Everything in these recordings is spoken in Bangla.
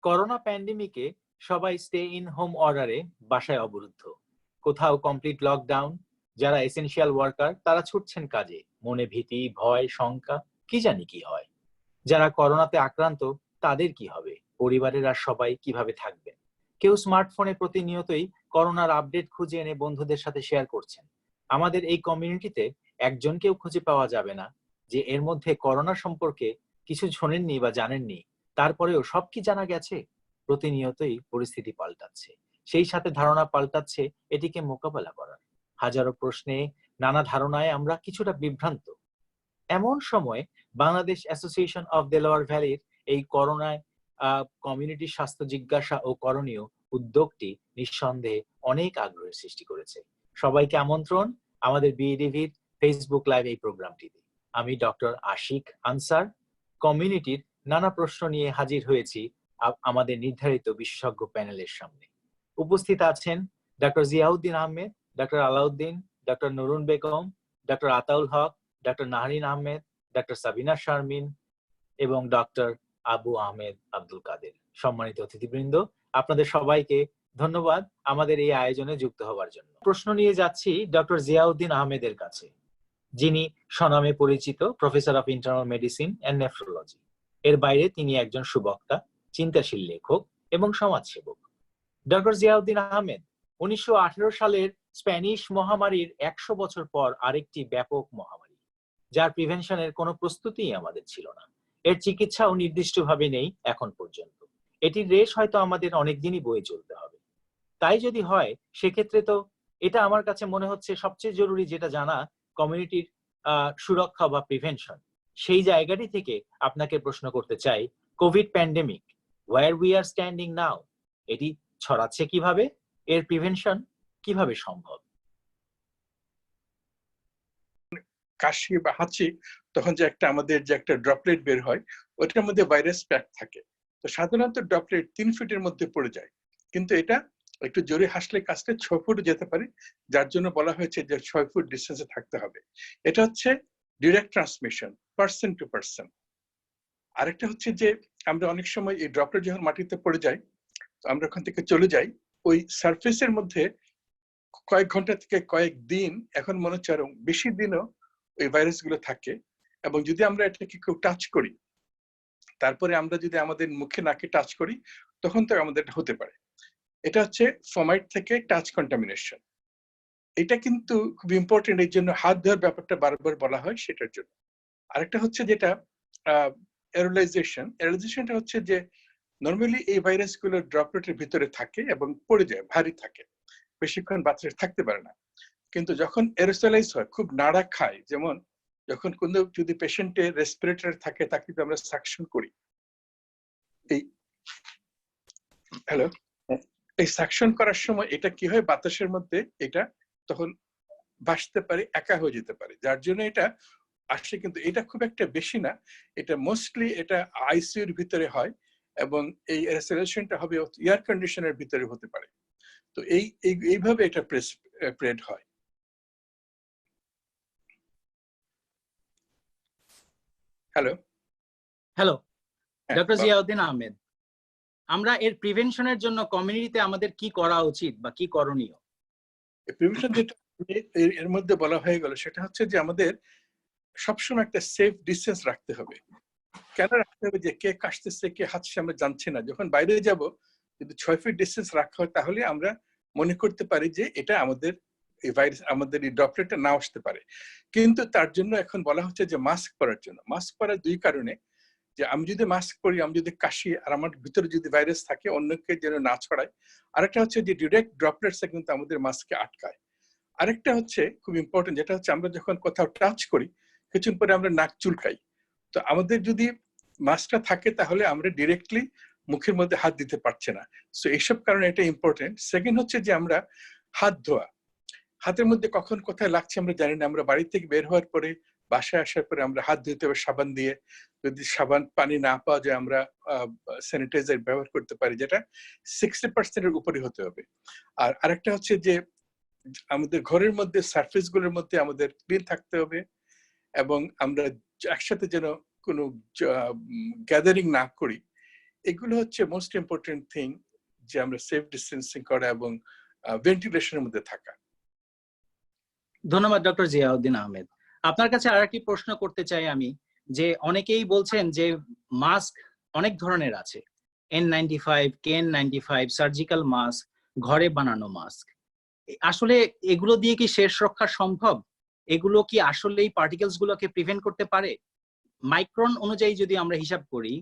করোনা প্যান্ডেমিকে সবাই স্টে ইন হোম অর্ডারে বাসায় অবরুদ্ধ, কোথাও কমপ্লিট লকডাউন। যারা এসেনশিয়াল ওয়ার্কার তারা ছুটছেন কাজে, মনে ভীতি, ভয়, শঙ্কা, কি জানি কি হয়। যারা করোনাতে আক্রান্ত তাদের কি হবে, পরিবারের আর সবাই কিভাবে থাকবেন। কেউ স্মার্টফোনে প্রতিনিয়তই করোনার আপডেট খুঁজে এনে বন্ধুদের সাথে শেয়ার করছেন। আমাদের এই কমিউনিটিতে একজনকেও খুঁজে পাওয়া যাবে না যে এর মধ্যে করোনা সম্পর্কে কিছু শোনেননি বা জানেননি। তারপরেও সব কি জানা গেছে? প্রতিনিয়তই পরিস্থিতি পাল্টাচ্ছে, সেই সাথে ধারণা পাল্টাচ্ছে এটিকে মোকাবেলা করার। হাজারো প্রশ্নে, নানা ধারণায় আমরা কিছুটা বিভ্রান্ত। এমন সময় বাংলাদেশ অ্যাসোসিয়েশন অফ দেলোয়ার ভ্যালির এই করোনায় কমিউনিটি স্বাস্থ্য জিজ্ঞাসা ও করণীয় উদ্যোগটি নিঃসন্দেহে অনেক আগ্রহের সৃষ্টি করেছে। সবাইকে আমন্ত্রণ আমাদের বিএডিভির ফেসবুক লাইভ এই প্রোগ্রামটিতে। আমি ডক্টর আশিক আনসার কমিউনিটির নানা প্রশ্ন নিয়ে হাজির হয়েছি আমাদের নির্ধারিত বিশেষজ্ঞ প্যানেলের সামনে। উপস্থিত আছেন doctor Ziauddin Ahmed, doctor Alauddin, doctor Nurun Begum, doctor Ataul Haque, doctor Nahrin Ahmed, doctor Sabina Sharmin এবং ডক্টর আবু আহমেদ আব্দুল কাদের। সম্মানিত অতিথিবৃন্দ, আপনাদের সবাইকে ধন্যবাদ আমাদের এই আয়োজনে যুক্ত হওয়ার জন্য। প্রশ্ন নিয়ে যাচ্ছি ডক্টর জিয়াউদ্দিন আহমেদের কাছে, যিনি স্বনামে পরিচিত professor of internal medicine and nephrology. এর বাইরে তিনি একজন সুবক্তা, চিন্তাশীল লেখক এবং সমাজসেবক। ডক্টর জিয়াউদ্দিন আহমেদ 1918 সালের স্প্যানিশ মহামারীর 100 বছর পর আরেকটি ব্যাপক মহামারী, যার প্রিভেনশনের কোনো প্রস্তুতিই আমাদের ছিল না। এর চিকিৎসাও নির্দিষ্টভাবে নেই এখন পর্যন্ত। এটির রেশ হয়তো আমাদের অনেকদিনই বয়ে চলতে হবে। তাই যদি হয় সেক্ষেত্রে তো এটা আমার কাছে মনে হচ্ছে সবচেয়ে জরুরি যেটা জানা, কমিউনিটির সুরক্ষা বা প্রিভেনশন। সেই জায়গাটি থেকে আপনাকে প্রশ্ন করতে চাই, covid pandemic, where we are standing now, এটি ছড়াচ্ছে কিভাবে, এর প্রিভেনশন কিভাবে সম্ভব? কাশি বা হাঁচি, তখন যে আমাদের যে একটা ড্রপলেট বের হয়, ওটার মধ্যে ভাইরাস প্যাক থাকে। তো সাধারণত ড্রপলেট 3 ফিটের মধ্যে পড়ে যায়, কিন্তু এটা একটু জোরে হাসলে কাছলে 6 ফুট যেতে পারে, যার জন্য বলা হয়েছে যে 6 ফুট ডিস্টেন্সে থাকতে হবে। এটা হচ্ছে direct transmission, person to person. আরেকটা হচ্ছে যে আমরা অনেক সময় এই ড্রপলেট যখন মাটিতে পড়ে যায়, আমরা ওখান থেকে চলে যাই, ওই সারফেসের মধ্যে কয়েক ঘন্টা থেকে কয়েক দিন, এখন মনে হচ্ছে আরো বেশি দিনও ওই ভাইরাস গুলো থাকে। এবং যদি আমরা এটাকে কেউ টাচ করি, তারপরে আমরা যদি আমাদের মুখে নাকে টাচ করি, তখন তো আমাদের হতে পারে। এটা হচ্ছে ফর্মাইট থেকে টাচ কন্টামিনেশন। এটা কিন্তু খুব ইম্পর্টেন্ট, এর জন্য হাত ধোয়ার ব্যাপারটা বারবার বলা হয় সেটার জন্য। আরেকটা হচ্ছে যেটা এরোলাইজেশন। এরোলাইজেশনটা হচ্ছে যে নর্মালি এই ভাইরাস গুলো ড্রপলেটের ভিতরে থাকে এবং পড়ে যায়, ভারী থাকে, বেশিক্ষণ বাচ্চা থাকতে পারে না। কিন্তু যখন এরোসোলাইজ হয়, খুব নাড়া খায়, যেমন যখন কোনো যদি পেশেন্টের রেসপিরেটর থাকে, তাকে যদি আমরা সাকশন করি, এই এই সাকশন করার সময় এটা কি হয়, বাতাসের মধ্যে এটা তখন ভাসতে পারে, একা হয়ে যেতে পারে, যার জন্য এটা আসে। কিন্তু এটা খুব একটা বেশি না, এটা মোস্টলি এটা আইসিইউর ভিতরে হয়, এবং এই এরোসোলেশনটা হবে এয়ার কন্ডিশনের ভিতরে হতে পারে। তো এইভাবে এটা স্প্রেড হয়। Hello hello, doctor Ziauddin Ahmed, আমরা এর প্রিভেনশনের জন্য কমিউনিটিতে আমাদের কি করা উচিত বা কি করণীয়? প্রিভেনশন যেটা এর মধ্যে বলা হয়ে গেল, সেটা হচ্ছে যে আমাদের সবসময় একটা সেফ ডিস্টেন্স রাখতে হবে। কেন রাখতে হবে? যে কে কাশতেছে, কে হাঁচছে আমরা জানছি না। যখন বাইরে যাব, যদি 6 ফিট ডিস্টেন্স রাখা হয়, তাহলে আমরা মনে করতে পারি যে এটা আমাদের এই ভাইরাস, আমাদের এই ড্রপলেটটা না আসতে পারে। কিন্তু তার জন্য এখন বলা হচ্ছে যে মাস্ক পরার জন্য। মাস্ক পরার 2 কারণে, যে আমি যদি মাস্ক পরি, আমি যদি কাশি আর আমার ভিতরে যদি ভাইরাস থাকে, অন্যকে যেন না ছড়ায়। আরেকটা হচ্ছে যে ডিরেক্ট ড্রপলেটস কিন্তু আমাদের মাস্কে আটকায়। আরেকটা হচ্ছে খুব ইম্পর্টেন্ট, যেটা হচ্ছে আমরা যখন কোথাও টাচ করি, কিছুক্ষণ পরে আমরা নাক চুলকাই। তো আমাদের যদি মাস্কটা থাকে, তাহলে আমরা ডিরেক্টলি মুখের মধ্যে হাত দিতে পারছে না। সো এইসব কারণে এটা ইম্পর্টেন্ট। সেকেন্ড হচ্ছে যে আমরা হাত ধোয়া, হাতের মধ্যে কখন কোথায় লাগছে আমরা জানি না। আমরা বাড়ি থেকে বের হওয়ার পরে, বাসায় আসার পরে আমরা হাত ধুতে হবে সাবান দিয়ে। যদি সাবান পানি না পাওয়া যায়, আমরা স্যানিটাইজার ব্যবহার করতে পারি, যেটা 60% উপরে হতে হবে। আর আরেকটা হচ্ছে যে আমাদের ঘরের মধ্যে সারফেস গুলোর মধ্যে আমাদের ক্লিন থাকতে হবে, এবং আমরা একসাথে যেন কোনো গ্যাদারিং না করি, এগুলো হচ্ছে মোস্ট ইম্পর্টেন্ট থিং, যে আমরা সেফ ডিস্টেন্সিং করা এবং ভেন্টিলেশনের মধ্যে থাকা। ধন্যবাদ ডক্টর জিয়াউদ্দিন আহমেদ। আপনার কাছে আরেকটি প্রশ্ন করতে চাই আমি, যে অনেকেই বলছেন যে মাস্ক অনেক ধরনের আছে, N95, KN95, সার্জিক্যাল মাস্ক, ঘরে বানানো মাস্ক। আসলে এগুলো দিয়ে কি শেষ রক্ষা সম্ভব? এগুলো কি আসলে এই পার্টিকেলস গুলোকে প্রিভেন্ট করতে পারে? মাইক্রন অনুযায়ী যদি আমরা হিসাব করি,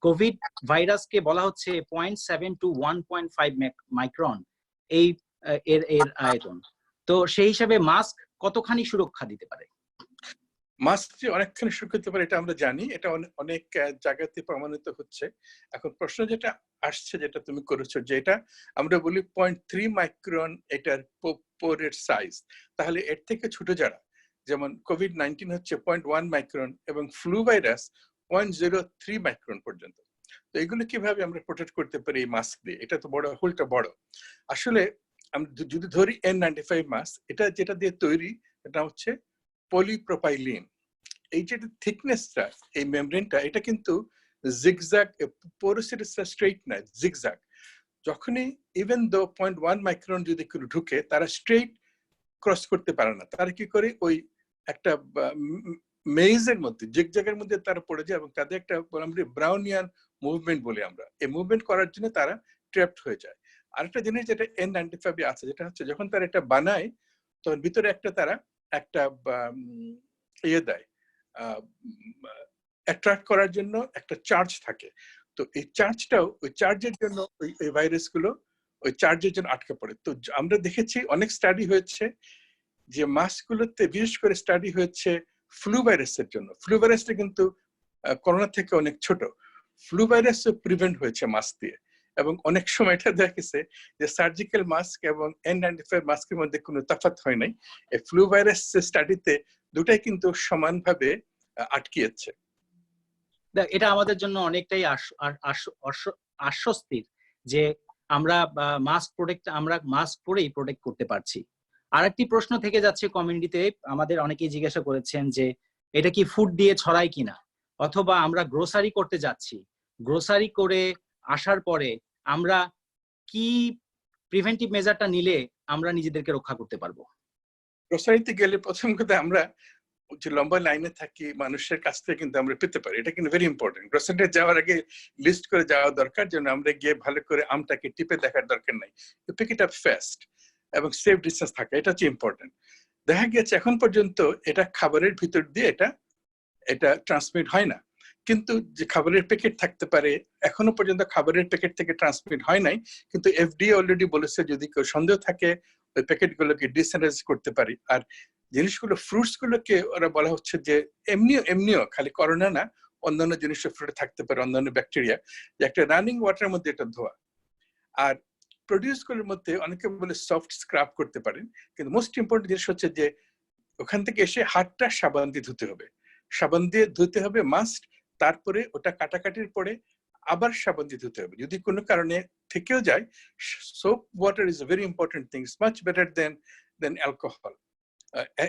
কোভিড ভাইরাসকে বলা হচ্ছে 0.7 to 1.5 মাইক্রন এই এর এর আয়তন। তো সেই হিসাবে মাস্ক কতখানি সুরক্ষা দিতে পারে? মাস্ক যে অনেকখানি সুরক্ষা দিতে পারে এটা আমরা জানি, এটা অনেক জায়গাতে প্রমাণিত হচ্ছে। এখন প্রশ্ন যেটা আসছে, যেটা তুমি করেছো, যে এটা আমরা বলি 0.3 মাইক্রন এটার পোরের সাইজ, তাহলে এর থেকে ছোট যারা, যেমন কোভিড-19 হচ্ছে 0.1 মাইক্রন এবং ফ্লু ভাইরাস 0.03 মাইক্রন পর্যন্ত। তো এগুলো কিভাবে আমরা প্রোটেক্ট করতে পারি এই মাস্ক দিয়ে? এটা তো বড় হোলটা বড়। আসলে আমরা যদি ধরি N95 মাস্ক, এটা যেটা দিয়ে তৈরি, এটা হচ্ছে পলিপ্রোপাইলিন। এই যে থিকনেসটা, এই মেমব্রেনটা, এটা কিন্তু জিগজ্যাগ, পোরোসিটিসটা স্ট্রেইট না, জিগজ্যাগ। যখনই ইভেন দো 0.1 মাইক্রন যদি কেউ ঢুকে, তারা স্ট্রেইট ক্রস করতে পারে না, তারা কি করে ওই একটা মেজের মধ্যে, জিগজ্যাগের মধ্যে তারা পড়ে যায় এবং তাদের একটা ব্রাউনিয়ান মুভমেন্ট বলি আমরা, এই মুভমেন্ট করার জন্য তারা ট্র্যাপড হয়ে যায়। আরেকটা জিনিস যেটা N95 আছে, যেটা হচ্ছে যখন তারা এটা বানায়, তখন ভিতরে তারা একটা ইয়ে দেয়, অ্যাট্রাক্ট করার জন্য একটা চার্জ থাকে। তো এই চার্জটাও, ওই চার্জের জন্য ওই ভাইরাসগুলো ওই চার্জের জন্য আটকে পড়ে। তো আমরা দেখেছি অনেক স্টাডি হয়েছে যে মাস্কগুলোতে, বিশেষ করে স্টাডি হয়েছে ফ্লু ভাইরাসের জন্য। ফ্লু ভাইরাসটা কিন্তু করোনা থেকে অনেক ছোট। ফ্লু ভাইরাসও প্রিভেন্ট হয়েছে মাস্ক দিয়ে, এবং অনেক সময় এটা দেখা গেছে যে সার্জিক্যাল মাস্ক এবং N95 মাস্কের মধ্যে কোনো তফাৎ হয় নাই। এই ফ্লু ভাইরাস স্টাডিতে দুটাই কিন্তু সমানভাবে আটকিয়েছে। এটা আমাদের জন্য অনেকটাই আশ্বস্তির যে আমরা মাস্ক পরেই প্রোটেক্ট করতে পারছি। আরেকটি প্রশ্ন থেকে যাচ্ছে কমিউনিটিতে, আমাদের অনেকেই জিজ্ঞাসা করেছেন যে এটা কি ফুড দিয়ে ছড়ায় কিনা, অথবা আমরা গ্রোসারি করতে যাচ্ছি, গ্রোসারি করে আসার পরে আমরা কি প্রিভেন্টিভ মেজারটা নিলে আমরা নিজেদেরকে রক্ষা করতে পারবো? গ্রোসারিতে গেলে প্রথম কথা, আমরা যে লম্বা লাইনে থাকি মানুষের কাছ থেকে কিন্তু আমরা পেতে পারি, এটা কিন্তু ভেরি ইম্পর্টেন্ট। গ্রোসারিতে যাওয়ার আগে লিস্ট করে যাওয়া দরকার, যেন আমরা গিয়ে ভালো করে আমটাকে টিপে দেখার দরকার নাই, পিক ইট আপ ফাস্ট এবং সেফ ডিস্টেন্স থাকা, এটা হচ্ছে ইম্পর্টেন্ট। দেখা গেছে এখন পর্যন্ত এটা খাবারের ভিতর দিয়ে এটা ট্রান্সমিট হয় না, কিন্তু যে খাবারের প্যাকেট থাকতে পারে, এখনো পর্যন্ত খাবারের প্যাকেট থেকে ট্রান্সমিট হয় নাই, কিন্তু FDA অলরেডি বলেছে যদি কেউ সন্দেহ থাকে ওই প্যাকেটগুলোকে ডিস্যানিটাইজ করতে পারি। আর জিনিসগুলো, ফ্রুটস গুলোকে ওরা বলা হচ্ছে যে এমনিও খালি করোনা না, অন্যান্য জিনিসের ফ্রুটে থাকতে পারে অন্যান্য ব্যাকটেরিয়া, যে একটা রানিং ওয়াটারের মধ্যে এটা ধোয়া। আর প্রডিউস গুলোর মধ্যে অনেকে বলে সফট স্ক্রাব করতে পারেন, কিন্তু মোস্ট ইম্পর্টেন্ট জিনিস হচ্ছে যে ওখান থেকে এসে হাতটা সাবান দিয়ে ধুতে হবে, সাবান দিয়ে ধুতে হবে মাস্ট। তারপরে ওটা কাটাকাটির পরে আবার সাবান দিয়ে ধুতে হবে। যদি কোনো কারণে থেকেও যায়, soap water is a very important thing, much better than alcohol.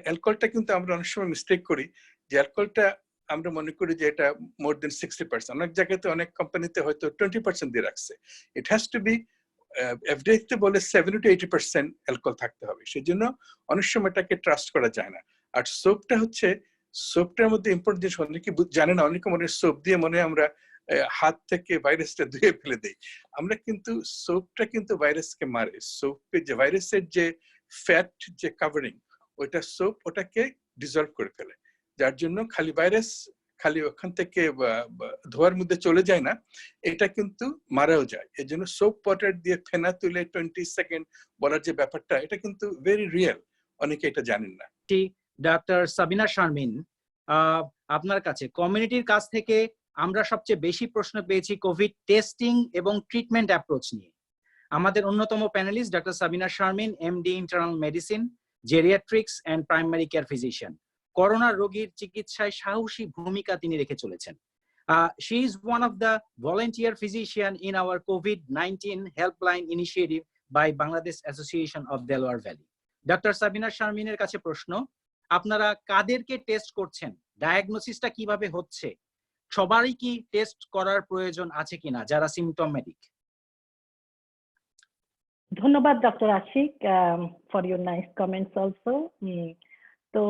অ্যালকোহলটা কিন্তু আমরা অনেক সময় মিস্টেক করি, যে অ্যালকোহলটা আমরা মনে করি যে এটা মোর দেন 60%, অনেক জায়গাতে অনেক কোম্পানিতে হয়তো 20% দিয়ে রাখছে। It has to be, FDA তে বলে 70 to 80% অ্যালকোহল থাকতে হবে, সেই জন্য অনেক সময় এটাকে ট্রাস্ট করা যায় না। আর সোপটা হচ্ছে, সোপটার মধ্যে ইম্পর্টেন্ট জিনিস অনেকে জানে না, অনেকে মনে সোপ দিয়ে মনে আমরা হাত থেকে ভাইরাসটা ধুয়ে ফেলে দেই। আমরা কিন্তু সোপটা কিন্তু ভাইরাসকে মারে। সোপে যে ভাইরাসের যে ফ্যাট যে কাভারিং, ওইটা সোপ ওটাকে ডিজলভ করে ফেলে, যার জন্য খালি ওখান থেকে ধোয়ার মধ্যে চলে যায় না, এটা কিন্তু মারাও যায়। এর জন্য সোপ ওয়াটার দিয়ে ফেনা তুলে 20 সেকেন্ড বলার যে ব্যাপারটা, এটা কিন্তু ভেরি রিয়েল, অনেকে এটা জানেন না। ডক্টর সাবিনা শারমিন, আপনার কাছে কমিউনিটির কাছ থেকে আমরা সবচেয়ে বেশি প্রশ্ন পেয়েছি কোভিড টেস্টিং এবং ট্রিটমেন্ট অ্যাপ্রোচ নিয়ে। আমাদের অন্যতম panellist doctor Sabina Sharmin, MD internal medicine, geriatrics and primary care physician. Corona রোগীর চিকিৎসায় সাহসী ভূমিকা তিনি রেখে চলেছেন। She is one of the volunteer physician in our COVID-19 helpline initiative by Bangladesh Association of Delaware Valley. Doctor Sabina শারমিনের কাছে প্রশ্ন, আপনারা কাদেরকে টেস্ট করছেন, ডায়াগনোসিসটা কিভাবে হচ্ছে, সবারই কি টেস্ট করার প্রয়োজন আছে কিনা যারা সিমটমেটিক? ধন্যবাদ doctor Ashiq for your nice comments also. তো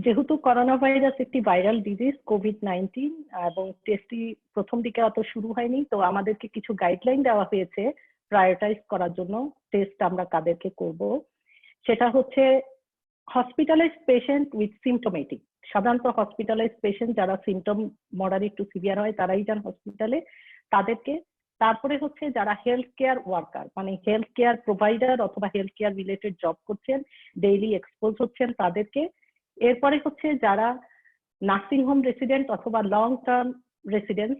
যেহেতু করোনা ভাইরাস একটি ভাইরাল ডিজিজ কোভিড-19 এবং টেস্টটি প্রথম দিকে অত শুরু হয়নি, তো আমাদেরকে কিছু গাইডলাইন দেওয়া হয়েছে প্রায়োরিটাইজ করার জন্য টেস্ট আমরা কাদেরকে করব। সেটা হচ্ছে হসপিটালাইজড পেশেন্ট উইথ সিমটোমেটিক। সাধারণত হসপিটালাইজড পেশেন্ট যারা সিমটম মডারেট টু সিভিয়ার হয় তারাই যান হসপিটালে, তাদেরকে। তারপরে হচ্ছে যারা হেলথ কেয়ার ওয়ার্কার, মানে হেলথ কেয়ার প্রোভাইডার অথবা হেলথ কেয়ার রিলেটেড জব করছেন, ডেইলি এক্সপোজ হচ্ছেন তাদেরকে। এরপরে হচ্ছে যারা নার্সিং হোম রেসিডেন্ট অথবা long term resident,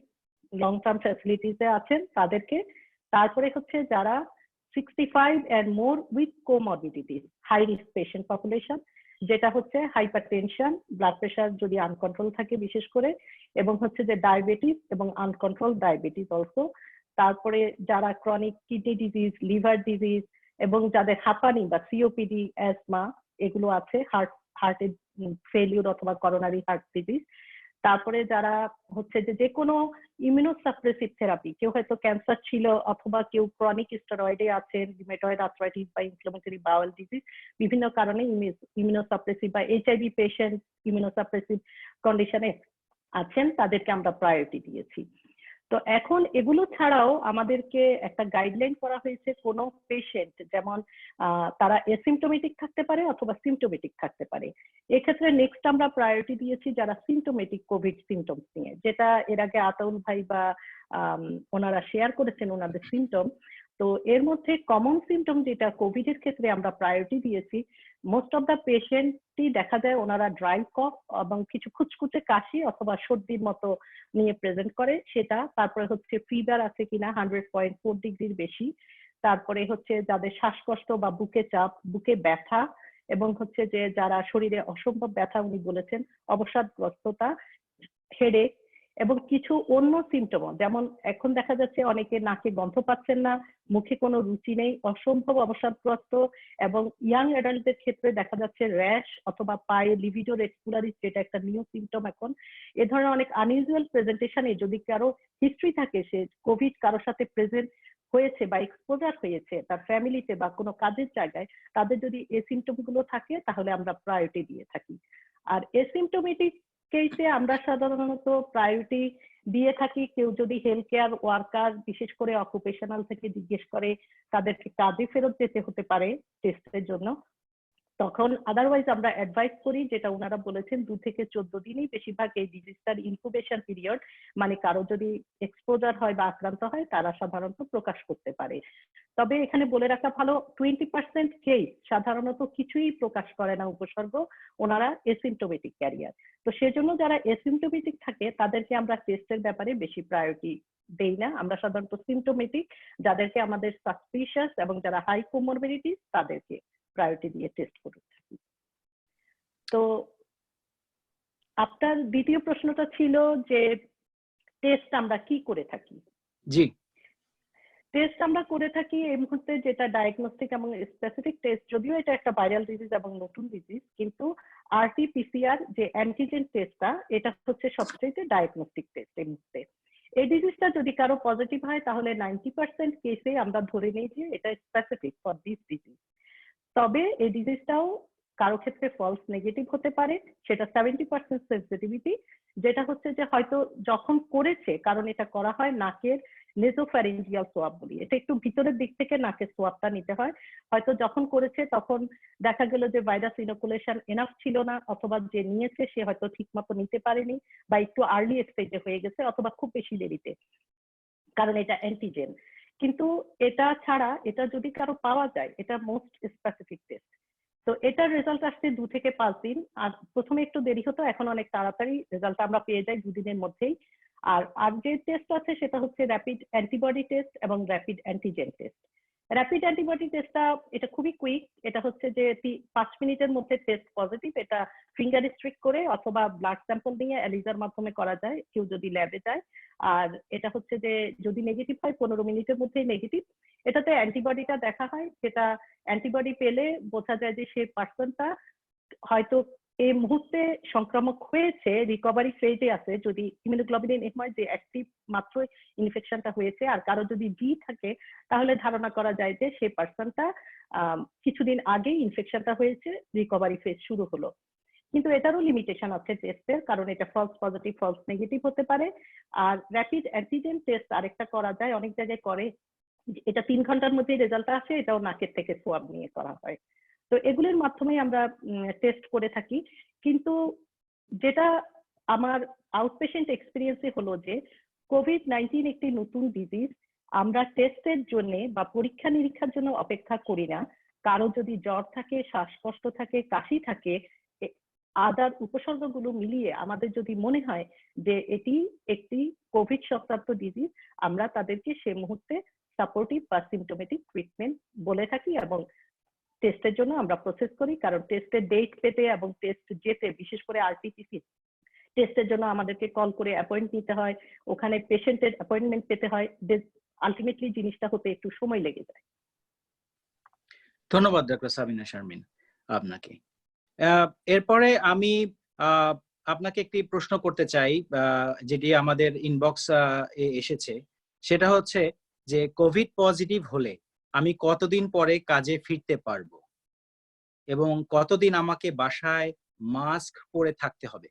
long term ফ্যাসিলিটিসে আছেন তাদেরকে। তারপরে হচ্ছে যারা 65 and more with comorbidities, high risk patient population, যেটা হচ্ছে হাইপারটেনশন, ব্লাড প্রেশার যদি আনকন্ট্রোল থাকে বিশেষ করে, এবং হচ্ছে যে ডায়াবেটিস এবং আনকন্ট্রোল ডায়াবেটিস অলসো। তারপরে যারা chronic kidney disease, liver disease এবং যাদের হাঁপানি বা সিওপিডি, অ্যাজমা এগুলো আছে, হার্টের ফেলিউর অথবা করোনারি হার্ট ডিজিজ। তারপরে যারা হচ্ছে যে কোনো ইমিউনোসাপ্রেসিভ থেরাপি, কেউ হয়তো ক্যান্সার ছিল অথবা কেউ ক্রনিক স্টেরয়েডে আছেন, রিমেটয়েড আর্থ্রাইটিস বা ইনফ্লামেটরি বাউল ডিজিজ, বিভিন্ন কারণে ইমিউনোসাপ্রেসিভ বা এইচআইভি পেশেন্ট ইমিউনোসাপ্রেসিভ কন্ডিশনে আছেন, তাদেরকে আমরা প্রায়োরিটি দিয়েছি। তো এখন এগুলো ছাড়াও আমাদেরকে একটা গাইডলাইন করা হয়েছে, কোনো পেশেন্ট যেমন তারা এসিমটোমেটিক থাকতে পারে অথবা সিমটোমেটিক থাকতে পারে। এক্ষেত্রে নেক্সট আমরা প্রায়োরিটি দিয়েছি যারা সিমটোমেটিক কোভিড সিমটমস নিয়ে, যেটা এর আগে আতাউল ভাই বা ওনারা শেয়ার করেছেন ওনাদের সিমটম। তো এর মধ্যে কমন সিমটম যেটা কোভিড এর ক্ষেত্রে আমরা প্রায়োরিটি দিয়েছি, মোস্ট অফ দ্য পেশেন্টই দেখা যায় ওনারা ড্রাই কফ এবং কিছু খুচখুচে কাশি অথবা সর্দির মতো নিয়ে প্রেজেন্ট করে সেটা। তারপরে হচ্ছে ফিভার আছে কিনা 100.4 ডিগ্রির বেশি। তারপরে হচ্ছে যাদের শ্বাসকষ্ট বা বুকে চাপ, বুকে ব্যথা, এবং হচ্ছে যে যারা শরীরে অসম্ভব ব্যথা উনি বলেছেন, অবসাদগ্রস্ততা, হেডেক, এবং কিছু অন্য সিমটম, যেমন এখন দেখা যাচ্ছে অনেকে নাকে গন্ধ পাচ্ছেন না, মুখে কোনো রুচি নেই, অসম্ভব অবসাদগ্রস্ত, এবং ইয়াং অ্যাডাল্টদের ক্ষেত্রে দেখা যাচ্ছে র্যাশ অথবা পায়ে লিভিডো রেসকুলারিস, যেটা একটা নিউ সিমটম এখন। এ ধরনের অনেক আনইউজুয়াল প্রেজেন্টেশনে যদি কারো হিস্ট্রি থাকে, সে কোভিড কারোর সাথে প্রেজেন্ট হয়েছে বা এক্সপোজার হয়েছে তার ফ্যামিলিতে বা কোনো কাজের জায়গায়, তাদের যদি এই সিমটম গুলো থাকে তাহলে আমরা প্রায়োরিটি দিয়ে থাকি। আর এসিমটোমেটিক কেসে আমরা সাধারণত প্রায়োরিটি দিয়ে থাকি কেউ যদি হেলথ কেয়ার ওয়ার্কার বিশেষ করে অকুপেশনাল থেকে জিজ্ঞেস করে, তাদেরকে কাজে ফেরত যেতে হতে পারে টেস্টের জন্য, তখন আদারওয়াইজ আমরা অ্যাডভাইস করি, যেটা ওনারা বলেছেন 2 থেকে 14 দিনই বেশিরভাগ এই ডিজিজটার ইনকুবেশন পিরিয়ড, মানে কারো যদি এক্সপোজার হয় বা আক্রান্ত হয় তারা সাধারণত প্রকাশ করতে পারে। তবে এখানে বলে রাখা ভালো, 20% কেস সাধারণত কিছুই প্রকাশ করে না উপসর্গ, ওনারা এসিমটোমেটিক ক্যারিয়ার। তো সেজন্য যারা এসিমটোমেটিক থাকে তাদেরকে আমরা টেস্টের ব্যাপারে বেশি প্রায়োরিটি দেই না। আমরা সাধারণত সিমটোমেটিক যাদেরকে আমাদের সাসপিশিয়াস এবং যারা হাই কোমরবিডিটিস তাদেরকে প্রায়োরিটি দিয়ে টেস্ট করে থাকি। তো আপনার দ্বিতীয় প্রশ্নটা ছিল যে টেস্ট আমরা কি করে থাকি। জি, টেস্ট আমরা করে থাকি এই মুহূর্তে যেটা ডায়াগনস্টিক এবং স্পেসিফিক টেস্ট, যদিও এটা একটা ভাইরাল ডিজিজ এবং নতুন ডিজিজ, কিন্তু আরটি পিসিআর যে অ্যান্টিজেন টেস্টটা, এটা হচ্ছে সবচেয়ে ডায়াগনস্টিক টেস্ট এই মুহূর্তে। এই ডিজিজটা যদি কারো পজিটিভ হয় তাহলে 90% কেসে আমরা ধরে নিই যে এটা স্পেসিফিক ফর দিস ডিজিজ। তবে এই ডিজিজটাও কারো ক্ষেত্রে ফলস নেগেটিভ হতে পারে, সেটা 70% সেন্সিটিভিটি, যেটা হচ্ছে যে হয়তো যখন করেছে, কারণ এটা করা হয় নাকের নেজোফ্যারিঞ্জিয়াল সোয়াব বলি, এটা একটু ভিতরের দিক থেকে নাকের সোয়াবটা নিতে হয়, হয়তো যখন করেছে তখন দেখা গেল যে ভাইরাস ইনোকুলেশন এনাফ ছিল না, অথবা যে নিয়েছে সে হয়তো ঠিক মতো নিতে পারেনি বা একটু আর্লি স্টেজে হয়ে গেছে, অথবা খুব বেশি দেরিতে, কারণ এটা অ্যান্টিজেন। কিন্তু এটা ছাড়া এটা যদি কারো পাওয়া যায়, এটা মোস্ট স্পেসিফিক টেস্ট। তো এটার রেজাল্ট আসছে 2 থেকে 5 দিন, আর প্রথমে একটু দেরি হতো, এখন অনেক তাড়াতাড়ি রেজাল্ট আমরা পেয়ে যাই 2 দিনের মধ্যেই। আর যে টেস্ট আছে সেটা হচ্ছে র্যাপিড অ্যান্টিবডি টেস্ট এবং rapid antigen test. Rapid antibody টেস্টটা এটা খুবই কুইক, এটা হচ্ছে যে 5 মিনিটের মধ্যে টেস্ট পজিটিভ, এটা ফিঙ্গার স্ট্রিক করে অথবা ব্লাড স্যাম্পল নিয়ে এলিজার মাধ্যমে করা যায় কেউ যদি ল্যাবে যায়। আর এটা হচ্ছে যে যদি নেগেটিভ হয় 15 মিনিটের মধ্যেই নেগেটিভ। এটাতে অ্যান্টিবডিটা দেখা হয়, সেটা অ্যান্টিবডি পেলে বোঝা যায় যে সেই পার্সনটা হয়তো এই মুহূর্তে সংক্রামক হয়েছে, রিকভারি ফেজে আছে, যদি হিমোগ্লোবিন এম হয় যে অ্যাক্টিভ মাত্র ইনফেকশনটা হয়েছে আর কারো যদি জি থাকে তাহলে ধারণা করা যায় যে সেই পার্সনটা কিছুদিন আগেই ইনফেকশনটা হয়েছে, রিকভারি ফেজ শুরু হলো। কিন্তু এটারও লিমিটেশন আছে টেস্টের, কারণ এটা ফলস পজিটিভ ফলস নেগেটিভ হতে পারে। আর র্যাপিড অ্যান্টিজেন টেস্ট আরেকটা করা যায়, অনেক জায়গায় করে, এটা 3 ঘন্টার মধ্যেই রেজাল্ট আসে, এটাও নাকের থেকে সোয়াব নিয়ে করা হয়। তো এগুলোর মাধ্যমে আমরা টেস্ট করে থাকি। কিন্তু যেটা আমার আউটপেশেন্ট এক্সপিরিয়েন্সে হলো যে কোভিড-19 একটি নতুন ডিজিজ, আমরা টেস্টের জন্য বা পরীক্ষা নিরীক্ষার জন্য অপেক্ষা করি না। কারো যদি জ্বর থাকে, শ্বাসকষ্ট থাকে, কাশি থাকে, আদার উপসর্গগুলো মিলিয়ে আমাদের যদি মনে হয় যে এটি একটি কোভিড সংক্রান্ত ডিজিজ, আমরা তাদেরকে সে মুহূর্তে সাপোর্টিভ বা সিমটোমেটিক ট্রিটমেন্ট বলে থাকি এবং টেস্টের জন্য আমরা প্রসেস করি। কারণ টেস্টের ডেট পেতে এবং টেস্ট যেতে, বিশেষ করে আরটিপিসি টেস্টের জন্য আমাদেরকে কল করে অ্যাপয়েন্ট নিতে হয়, ওখানে পেশেন্টের অ্যাপয়েন্টমেন্ট পেতে হয়, আলটিমেটলি জিনিসটা হতে একটু সময় লেগে যায়। ধন্যবাদ ডক্টর সাবিনা শারমিন আপনাকে। এরপরে আমি আপনাকে একটি প্রশ্ন করতে চাই, যেটি আমাদের ইনবক্স এসেছে, সেটা হচ্ছে যে কোভিড পজিটিভ হলে আমি কতদিন পরে কাজে ফিরতে পারবো এবং কতদিন আমাকে বাসায় মাস্ক পরে থাকতে হবে?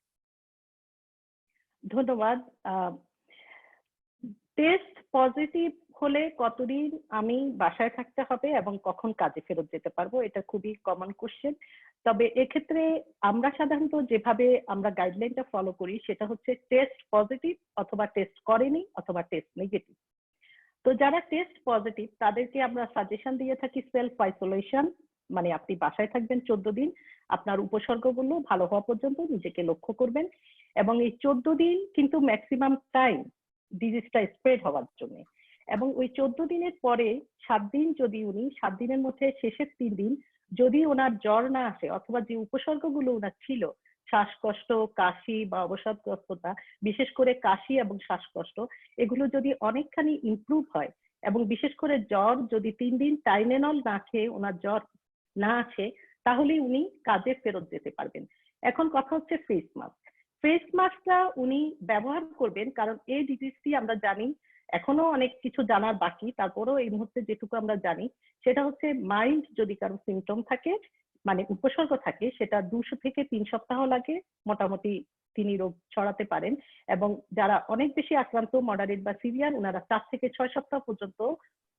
ধন্যবাদ। টেস্ট পজিটিভ হলে কতদিন আমি বাসায় থাকতে হবে এবং কখন কাজে ফেরত যেতে পারবো, এটা খুবই কমন কোশ্চেন। তবে এক্ষেত্রে আমরা সাধারণত যেভাবে আমরা গাইডলাইনটা ফলো করি সেটা হচ্ছে টেস্ট পজিটিভ অথবা টেস্ট করেনি অথবা টেস্ট নেগেটিভ। তো যারা টেস্ট পজিটিভ তাদেরকে আমরা সাজেশন দিয়ে থাকি সেলফ আইসোলেশন, মানে আপনি বাসায় থাকবেন 14 দিন, আপনার উপসর্গগুলো ভালো হওয়া পর্যন্ত নিজেকে লক্ষ্য করবেন এবং এই 14 দিন কিন্তু ম্যাক্সিমাম টাইম ডিজিজটা স্প্রেড হওয়ার জন্য। এবং ওই 14 দিনের পরে 7 দিন যদি উনি 7 দিনের মধ্যে শেষের 3 দিন যদি ওনার জ্বর না আসে অথবা যে উপসর্গগুলো ওনার ছিল, শ্বাসকষ্ট, কাশি বা অবসাদগ্রস্ততা, বিশেষ করে কাশি এবং শ্বাসকষ্ট, এগুলো যদি অনেকখানি ইমপ্রুভ হয় এবং বিশেষ করে জ্বর যদি 3 দিন টাইলেনল না খেয়ে ওনার জ্বর না আসে, তাহলে উনি কাজে ফেরত যেতে পারবেন। এখন কথা হচ্ছে ফেস মাস্ক। ফেস মাস্কটা উনি ব্যবহার করবেন, কারণ এই ডিজিজটি আমরা জানি এখনো অনেক কিছু জানার বাকি, তারপরেও এই মুহূর্তে যেটুকু আমরা জানি সেটা হচ্ছে মাইল্ড যদি কারো সিমটম থাকে, মানে উপসর্গ থাকে, সেটা 2 থেকে 3 সপ্তাহ লাগে মোটামুটি তিনি রোগ ছড়াতে পারেন। এবং যারা অনেক বেশি আক্রান্ত, মডারেট বা সিভিয়ার, ওনারা 4 থেকে 6 সপ্তাহ পর্যন্ত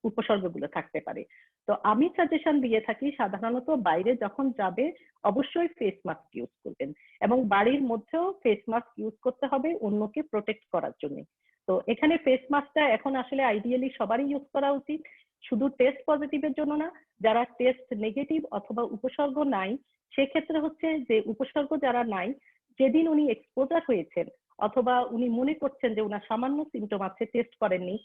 উপসর্গগুলো থাকতে পারে। তো আমি সাজেশন দিয়ে থাকি সাধারণত বাইরে যখন যাবে অবশ্যই ফেস মাস্ক ইউজ করবেন এবং বাড়ির মধ্যেও ফেস মাস্ক ইউজ করতে হবে অন্যকে প্রোটেক্ট করার জন্য। তো এখানে ফেস মাস্কটা এখন আসলে আইডিয়ালি সবারই ইউজ করা উচিত, শুধু টেস্ট পজিটিভের জন্য না, যারা টেস্ট নেগেটিভ অথবা উপসর্গ নাই, সেক্ষেত্রে হচ্ছে যে উপসর্গ যারা নাই, যেদিন উনি এক্সপোজার হয়েছেন অথবা উনি মনে করছেন যে উনার সামান্য সিমটম আছে, টেস্ট করেননি,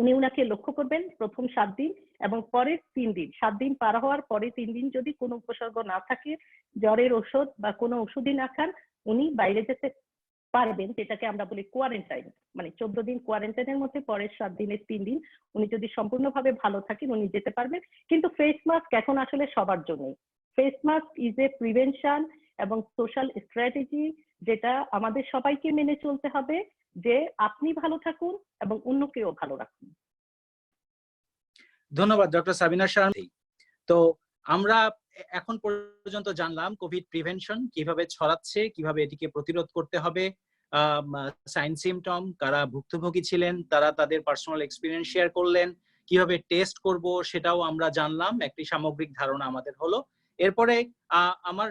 উনি উনাকে লক্ষ্য করবেন প্রথম 7 দিন এবং পরের 3 দিন, 7 দিন পার হওয়ার পরে 3 দিন যদি কোনো উপসর্গ না থাকে, জ্বরের ওষুধ বা কোনো ওষুধই না খান, উনি বাইরে যেতে পারবেন, যেটাকে আমরা বলি কোয়ারেন্টাইন, মানে 14 দিন কোয়ারেন্টাইনের মধ্যে পরের 7 দিনের 3 দিন উনি যদি সম্পূর্ণভাবে ভালো থাকেন উনি যেতে পারবেন। কিন্তু ফেস মাস্ক এখন আসলে সবার জন্যই। Face mask is a prevention এবং সোশ্যাল স্ট্র্যাটেজি, যেটা আমাদের সবাইকে মেনে চলতে হবে যে আপনি ভালো থাকুন এবং অন্যকেও ভালো রাখুন। ধন্যবাদ ডক্টর সাবিনা শারমিন। তো আমরা এখন পর্যন্ত জানলাম কোভিড প্রিভেনশন কিভাবে ছড়াচ্ছে, কিভাবে এটিকে প্রতিরোধ করতে হবে, সাইন সিমটম, কারা ভুক্তভোগী ছিলেন তারা তাদের পার্সোনাল এক্সপিরিয়েন্স শেয়ার করলেন, কিভাবে টেস্ট করব সেটাও আমরা জানলাম, একটি সামগ্রিক ধারণা আমাদের হলো। এরপরে আমার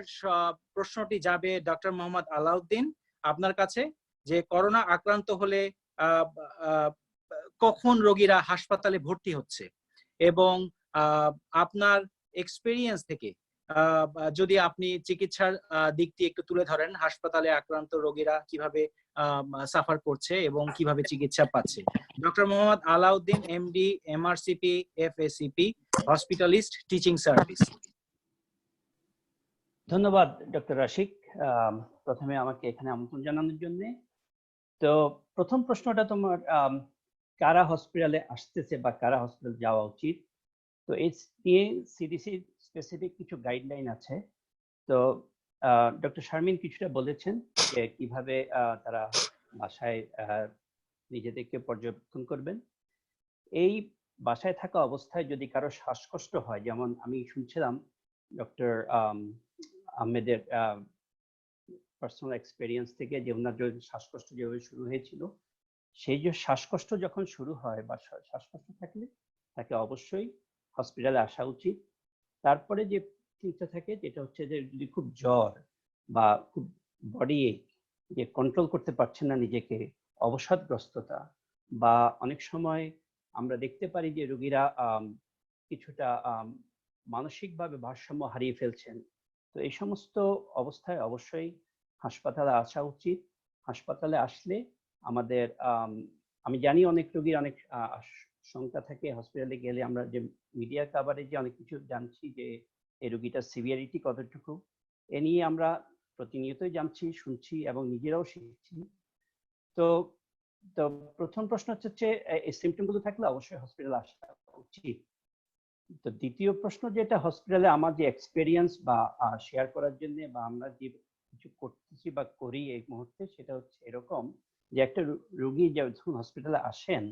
প্রশ্নটি যাবে ডক্টর মোহাম্মদ আলাউদ্দিন আপনার কাছে, যে করোনা আক্রান্ত হলে কখন রোগীরা হাসপাতালে ভর্তি হচ্ছে এবং আপনার এক্সপেরিয়েন্স থেকে যদি আপনি চিকিৎসার দিকটি একটু তুলে ধরেন, হাসপাতালে আক্রান্ত রোগীরা কিভাবে সাফার করছে এবং কিভাবে চিকিৎসা পাচ্ছে। Doctor Mohammad Alauddin, MD, MRCP, FACP, hospitalist, teaching service. ধন্যবাদ ডক্টর রাশিক, প্রথমে আমাকে এখানে আমন্ত্রণ জানানোর জন্য। তো প্রথম প্রশ্নটা তোমার, কারা হসপিটালে আসতেছে বা কারা হসপিটাল যাওয়া উচিত, তো এই নিয়ে সিডিসি স্পেসিফিক কিছু গাইডলাইন আছে। তো ডক্টর শারমিন কিছুটা বলেছেন যে কিভাবে তারা বাসায় নিজেদেরকে পর্যবেক্ষণ করবেন। এই বাসায় থাকা অবস্থায় যদি কারো শ্বাসকষ্ট হয়, যেমন আমি শুনছিলাম ডক্টর আহমেদের পার্সোনাল এক্সপেরিয়েন্স থেকে যে ওনার যে শ্বাসকষ্ট যেভাবে শুরু হয়েছিল, সেই যে শ্বাসকষ্ট যখন শুরু হয় বা শ্বাসকষ্ট থাকলে তাকে অবশ্যই হসপিটালে আসা উচিত। তারপরে যে চিন্তা থাকে যেটা হচ্ছে যে যদি খুব জ্বর বা খুব বডি এক, যে কন্ট্রোল করতে পারছেন না নিজেকে, অবসাদগ্রস্ততা, বা অনেক সময় আমরা দেখতে পারি যে রোগীরা কিছুটা মানসিকভাবে ভারসাম্য হারিয়ে ফেলছেন। তো এই সমস্ত অবস্থায় অবশ্যই হাসপাতালে আসা উচিত। হাসপাতালে আসলে আমাদের আমি জানি অনেক রোগীর অনেক শঙ্কা থাকে, হসপিটালে গেলে আমরা যে মিডিয়া কাভারেজে অনেক কিছু জানছি যে এই রোগীটার সিভিয়ারিটি কতটুকু, এ নিয়ে আমরা প্রতিনিয়তই জানছি, শুনছি এবং নিজেরাও শিখছি। তো তো প্রথম প্রশ্ন হচ্ছে এই সিমটম গুলো থাকলে অবশ্যই হসপিটালে আসা উচিত। তো দ্বিতীয় প্রশ্ন যেটা হসপিটালে আমার যে এক্সপেরিয়েন্স বা শেয়ার করার জন্য বা আমরা যে কিছু করতেছি বা করি এই মুহূর্তে, সেটা হচ্ছে এরকম যে একটা রোগী যখন হসপিটালে আসেন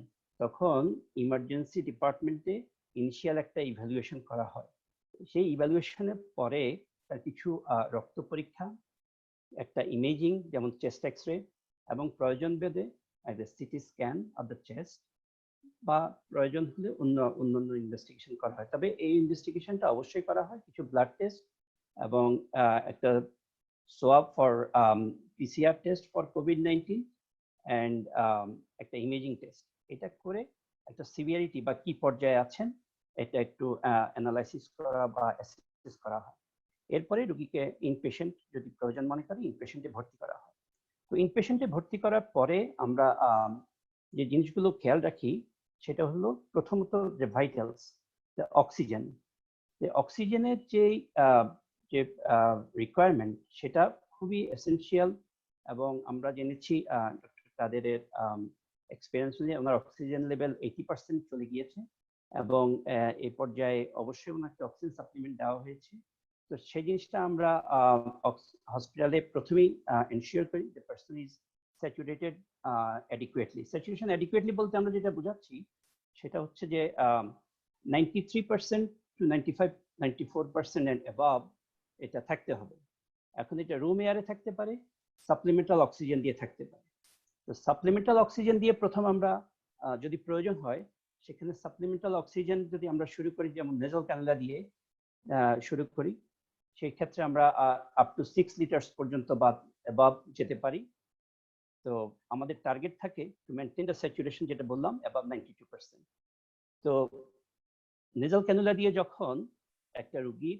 তখন ইমার্জেন্সি ডিপার্টমেন্টে ইনিশিয়াল একটা ইভ্যালুয়েশন করা হয়। সেই ইভ্যালুয়েশনের পরে তার কিছু রক্ত পরীক্ষা, একটা ইমেজিং যেমন চেস্ট এক্সরে, এবং প্রয়োজন ভেদে একটা CT scan of the chest, বা প্রয়োজন হলে অন্যান্য ইনভেস্টিগেশন করা হয়। তবে এই ইনভেস্টিগেশনটা অবশ্যই করা হয় কিছু ব্লাড টেস্ট এবং একটা swab for PCR test for covid and একটা ইমেজিং টেস্ট। এটা করে একটা সিভিয়ারিটি বা কি পর্যায়ে আছেন এটা একটু অ্যানালাইসিস করা বা অ্যাসেস করা হয়। এরপরে রোগীকে ইনপেশেন্ট যদি প্রয়োজন মনে করে ইনপেশেন্টে ভর্তি করা হয়। তো ইনপেশেন্টে ভর্তি করার পরে আমরা যে জিনিসগুলো খেয়াল রাখি সেটা হলো প্রথমত যে ভাইটালস, অক্সিজেন। অক্সিজেনের যে রিকোয়ারমেন্ট সেটা খুবই এসেনশিয়াল, এবং আমরা জেনেছি তাদের এক্সপিরিয়েন্স নিয়ে ওনার অক্সিজেন লেভেল 80% চলে গিয়েছে, এবং এই পর্যায়ে অবশ্যই ওনাকে অক্সিজেন সাপ্লিমেন্ট দেওয়া হয়েছে। তো সেই জিনিসটা আমরা হসপিটালে প্রথমেই এনশিওর করি যে person is saturated adequately. Saturation adequately বলতে আমরা যেটা বোঝাচ্ছি সেটা হচ্ছে যে 93% to 94% and above এটা থাকতে হবে। এখন এটা রুম এয়ারে থাকতে পারে, সাপ্লিমেন্টাল অক্সিজেন দিয়ে থাকতে পারে। তো সাপ্লিমেন্টাল অক্সিজেন দিয়ে প্রথম আমরা যদি প্রয়োজন হয় সেখানে সাপ্লিমেন্টাল অক্সিজেন যদি আমরা শুরু করি যেমন নেজাল ক্যানুলা দিয়ে শুরু করি, সেই ক্ষেত্রে আমরা আপ টু 6 লিটার্স পর্যন্ত বা অ্যাবাভ যেতে পারি। তো আমাদের টার্গেট থাকে টু মেনটেন দ্য স্যাচুরেশন, যেটা বললাম অ্যাবাভ 92%। তো নেজাল ক্যানুলা দিয়ে যখন একটা রোগীর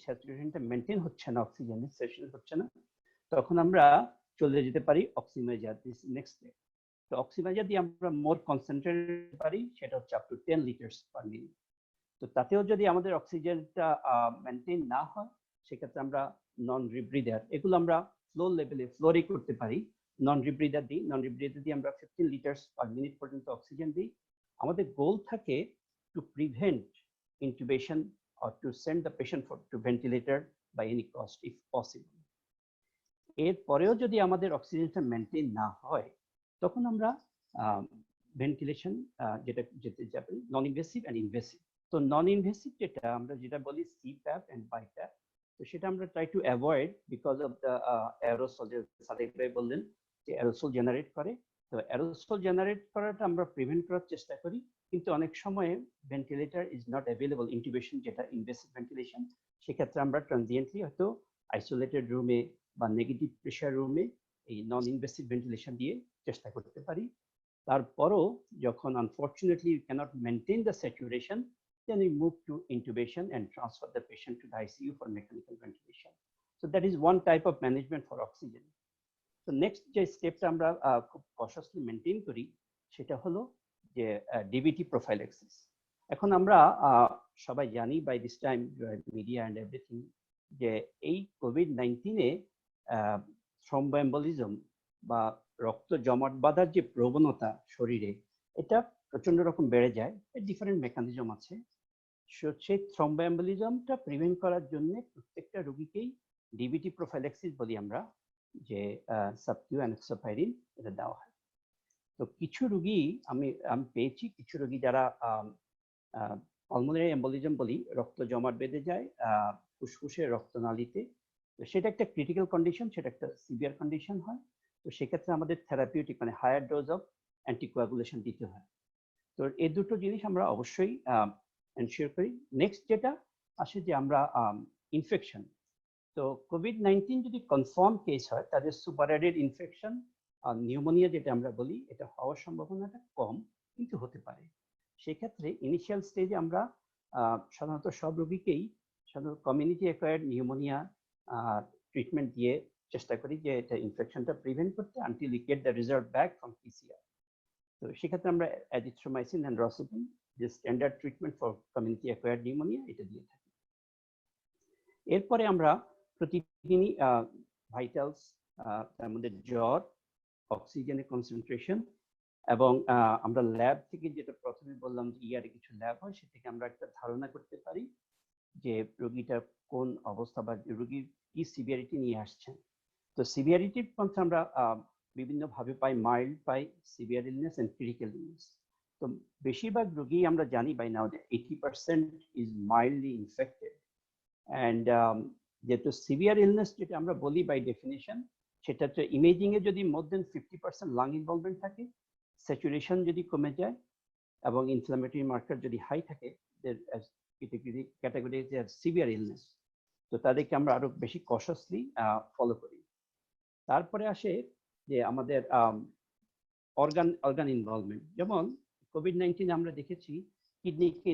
স্যাচুরেশনটা মেনটেন হচ্ছে না, অক্সিজেনের স্যাচুরেশন হচ্ছে না, তখন আমরা চলে যেতে পারি অক্সিমাইজার, দিস নেক্সট স্টেপ। তো অক্সিমাইজার দিয়ে আমরা মোর কনসেন্ট্রেট পারি, সেটা হচ্ছে up to 10 litres per minute. তো তাতেও যদি আমাদের অক্সিজেনটা মেনটেন না হয় সেক্ষেত্রে আমরা নন রিব্রিদার, এগুলো আমরা ফ্লো লেভেলে ফ্লোরে করতে পারি, নন রিব্রিদার দিই। নন রিব্রিদার দিয়ে আমরা 15 লিটার্স পার মিনিট পর্যন্ত অক্সিজেন দিই। আমাদের গোল থাকে to prevent intubation or to send the patient to ventilator by any cost if possible. এরপরেও যদি আমাদের অক্সিজেনটা মেনটেন না হয় তখন আমরা ভেন্টিলেশন যেতে যাবে নন ইনভেসিভ অ্যান্ড ইনভেসিভ। তো নন ইনভেসিভ যেটা বলি সিপ্যাপ অ্যান্ড বাইপ্যাপ, তো সেটা আমরা try to avoid because of the aerosol, যে সাদেক ভাই বললেন যে অ্যারোসল জেনারেট করে। তো অ্যারোসল জেনারেট করাটা আমরা প্রিভেন্ট করার চেষ্টা করি, কিন্তু অনেক সময় ventilator is not available, intubation যেটা ইনভেসিভ ভেন্টিলেশন, সেক্ষেত্রে আমরা ট্রানজিয়েন্টলি হয়তো আইসোলেটেড রুমে বা নেগেটিভ প্রেশার রুমে এই নন ইনভেসিভ ভেন্টিলেশন দিয়ে চেষ্টা করতে পারি। তারপরও যখন unfortunately you can't maintain the saturation, then we move to intubation and transfer the patient to the ICU for mechanical ventilation. So that is one type of management for oxygen. So next যে স্টেপটা আমরা খুব কনশাসলি মেনটেন করি সেটা হলো যে ডিবিটি প্রোফাইল্যাক্সিস। এখন আমরা সবাই জানি by this time media and everything যে এই কোভিড-19-এ থ্রম্বোএম্বোলিজম বা রক্ত জমাট বাঁধার যে প্রবণতা শরীরে, এটা প্রচন্ড রকম বেড়ে যায়। এর ডিফারেন্ট মেকানিজম আছে। সেই থ্রম্বোএম্বোলিজমটা প্রিভেন্ট করার জন্য প্রত্যেকটা রোগীকেই ডিবিটি প্রোফাইল্যাক্সিস বলি আমরা, যে সাবকিউ অ্যানোক্সাপাইরিন এটা দেওয়া হয়। তো কিছু রোগী আমি পেয়েছি, কিছু রোগী যারা পালমোনারি এম্বোলিজম বলি, রক্ত জমাট বেঁধে যায় ফুসফুসে রক্তনালীতে, তো সেটা একটা ক্রিটিক্যাল কন্ডিশন, সেটা একটা সিভিয়ার কন্ডিশন হয়। তো সেক্ষেত্রে আমাদের থেরাপিউটিক মানে হায়ার ডোজ অফ অ্যান্টিকোয়াগুলেশন দিতে হয়। তো এই দুটো জিনিস আমরা অবশ্যই এনশিওর করি। নেক্সট যেটা আসে যে আমরা ইনফেকশন, তো কোভিড-19 যদি কনফার্ম কেস হয় তাদের সুপার অ্যাডেড ইনফেকশন আর নিউমোনিয়া যেটা আমরা বলি, এটা হওয়ার সম্ভাবনাটা কম, কিন্তু হতে পারে। সেক্ষেত্রে ইনিশিয়াল স্টেজে আমরা সাধারণত সব রোগীকেই সাধারণত কমিউনিটি অ্যাকোয়ার্ড নিউমোনিয়া ট্রিটমেন্ট দিয়ে চেষ্টা করি যে এটা ইনফেকশনটা প্রিভেন্ট করতে until we get the result back from PCR. তো সেক্ষেত্রে আমরা অ্যাজিথ্রোমাইসিন অ্যান্ড রসিপিন, যে standard treatment for community acquired pneumonia, এটা দিয়ে থাকি। এরপরে আমরা প্রতিদিনই ভাইটালস, তার মধ্যে জ্বর, অক্সিজেনের কনসেন্ট্রেশন, এবং আমরা ল্যাব থেকে যেটা প্রথমে বললাম যে ইয়ারে কিছু ল্যাব হয়, সে থেকে আমরা একটা ধারণা করতে পারি যে রোগীটা কোন অবস্থা বা রোগীর কি সিভিয়ারিটি নিয়ে আসছেন। তো সিভিয়ারিটির মধ্যে আমরা বিভিন্নভাবে পাই, মাইল্ড পাই, severe illness and critical illness. তো বেশিরভাগ রোগী আমরা জানি বাই নাও যে 80% ইজ মাইল্ডলি ইনফেক্টেড, অ্যান্ড যেহেতু সিভিয়ার ইলনেস যেটা আমরা বলি বাই ডেফিনিশন, সেটা হচ্ছে ইমেজিং এ যদি মোর দেন 50% লাং ইনভলভমেন্ট থাকে, স্যাচুরেশন যদি কমে যায়, এবং ইনফ্লামেটরি মার্কার যদি হাই থাকে, ক্যাটাগরি সিভিয়ার ইলনেস, তো তাদেরকে আমরা আরো বেশি কশাসলি ফলো করি। তারপরে আসে যে আমাদের অর্গান ইনভলভমেন্ট, যেমন কোভিড-19 আমরা দেখেছি কিডনিকে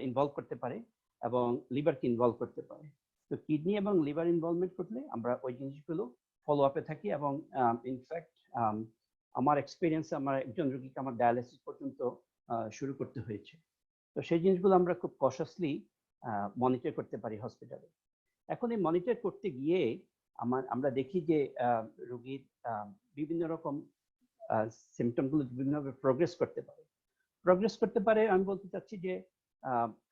ইনভলভ করতে পারে এবং লিভারকে ইনভলভ করতে পারে। তো কিডনি এবং লিভার ইনভলভমেন্ট করলে আমরা ওই জিনিসগুলো ফলো আপে থাকি, এবং ইনফ্যাক্ট আমার এক্সপিরিয়েন্সে আমার একজন রোগীকে আমার ডায়ালিসিস পর্যন্ত শুরু করতে হয়েছে। তো সেই জিনিসগুলো আমরা খুব কশাসলি মনিটর করতে পারি হসপিটালে। এখন এই মনিটর করতে গিয়ে আমরা দেখি যে রোগীর বিভিন্ন রকম সিমটমগুলো বিভিন্নভাবে প্রোগ্রেস করতে পারে। আমি বলতে চাচ্ছি যে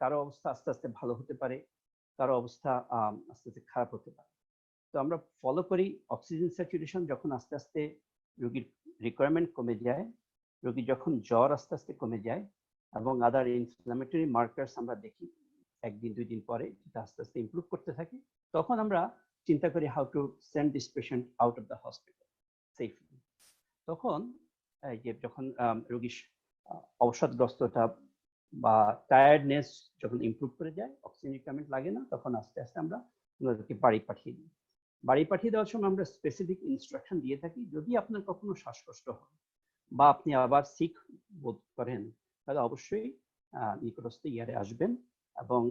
কারো অবস্থা আস্তে আস্তে ভালো হতে পারে, কারো অবস্থা আস্তে আস্তে খারাপ হতে পারে। তো আমরা ফলো করি অক্সিজেন স্যাচুরেশন যখন আস্তে আস্তে রোগীর রিকোয়ারমেন্ট কমে যায়, রোগীর যখন জ্বর আস্তে আস্তে কমে যায়, এবং আদার ইনফ্লামেটরি মার্কার্স আমরা দেখি একদিন দুই দিন পরে যেটা আস্তে আস্তে ইমপ্রুভ করতে থাকে, তখন আমরা চিন্তা করি how to send this patient out of the hospital safely. তখন যখন রোগীর অবসাদগ্রস্ততা বা টায়ার্ডনেস যখন ইমপ্রুভ করে যায়, অক্সিজেন রিকোয়ারমেন্ট লাগে না, তখন আস্তে আস্তে আমরা ওনাদেরকে বাড়ি পাঠিয়ে দিই। বাড়ি পাঠিয়ে দেওয়ার সময় আমরা স্পেসিফিক ইনস্ট্রাকশন দিয়ে থাকি, যদি আপনার কখনো শ্বাসকষ্ট হয় বা আপনি আবার সিক বোধ করেন, তাহলে অবশ্যই নিকটস্থ ইয়ারে আসবেন, এবং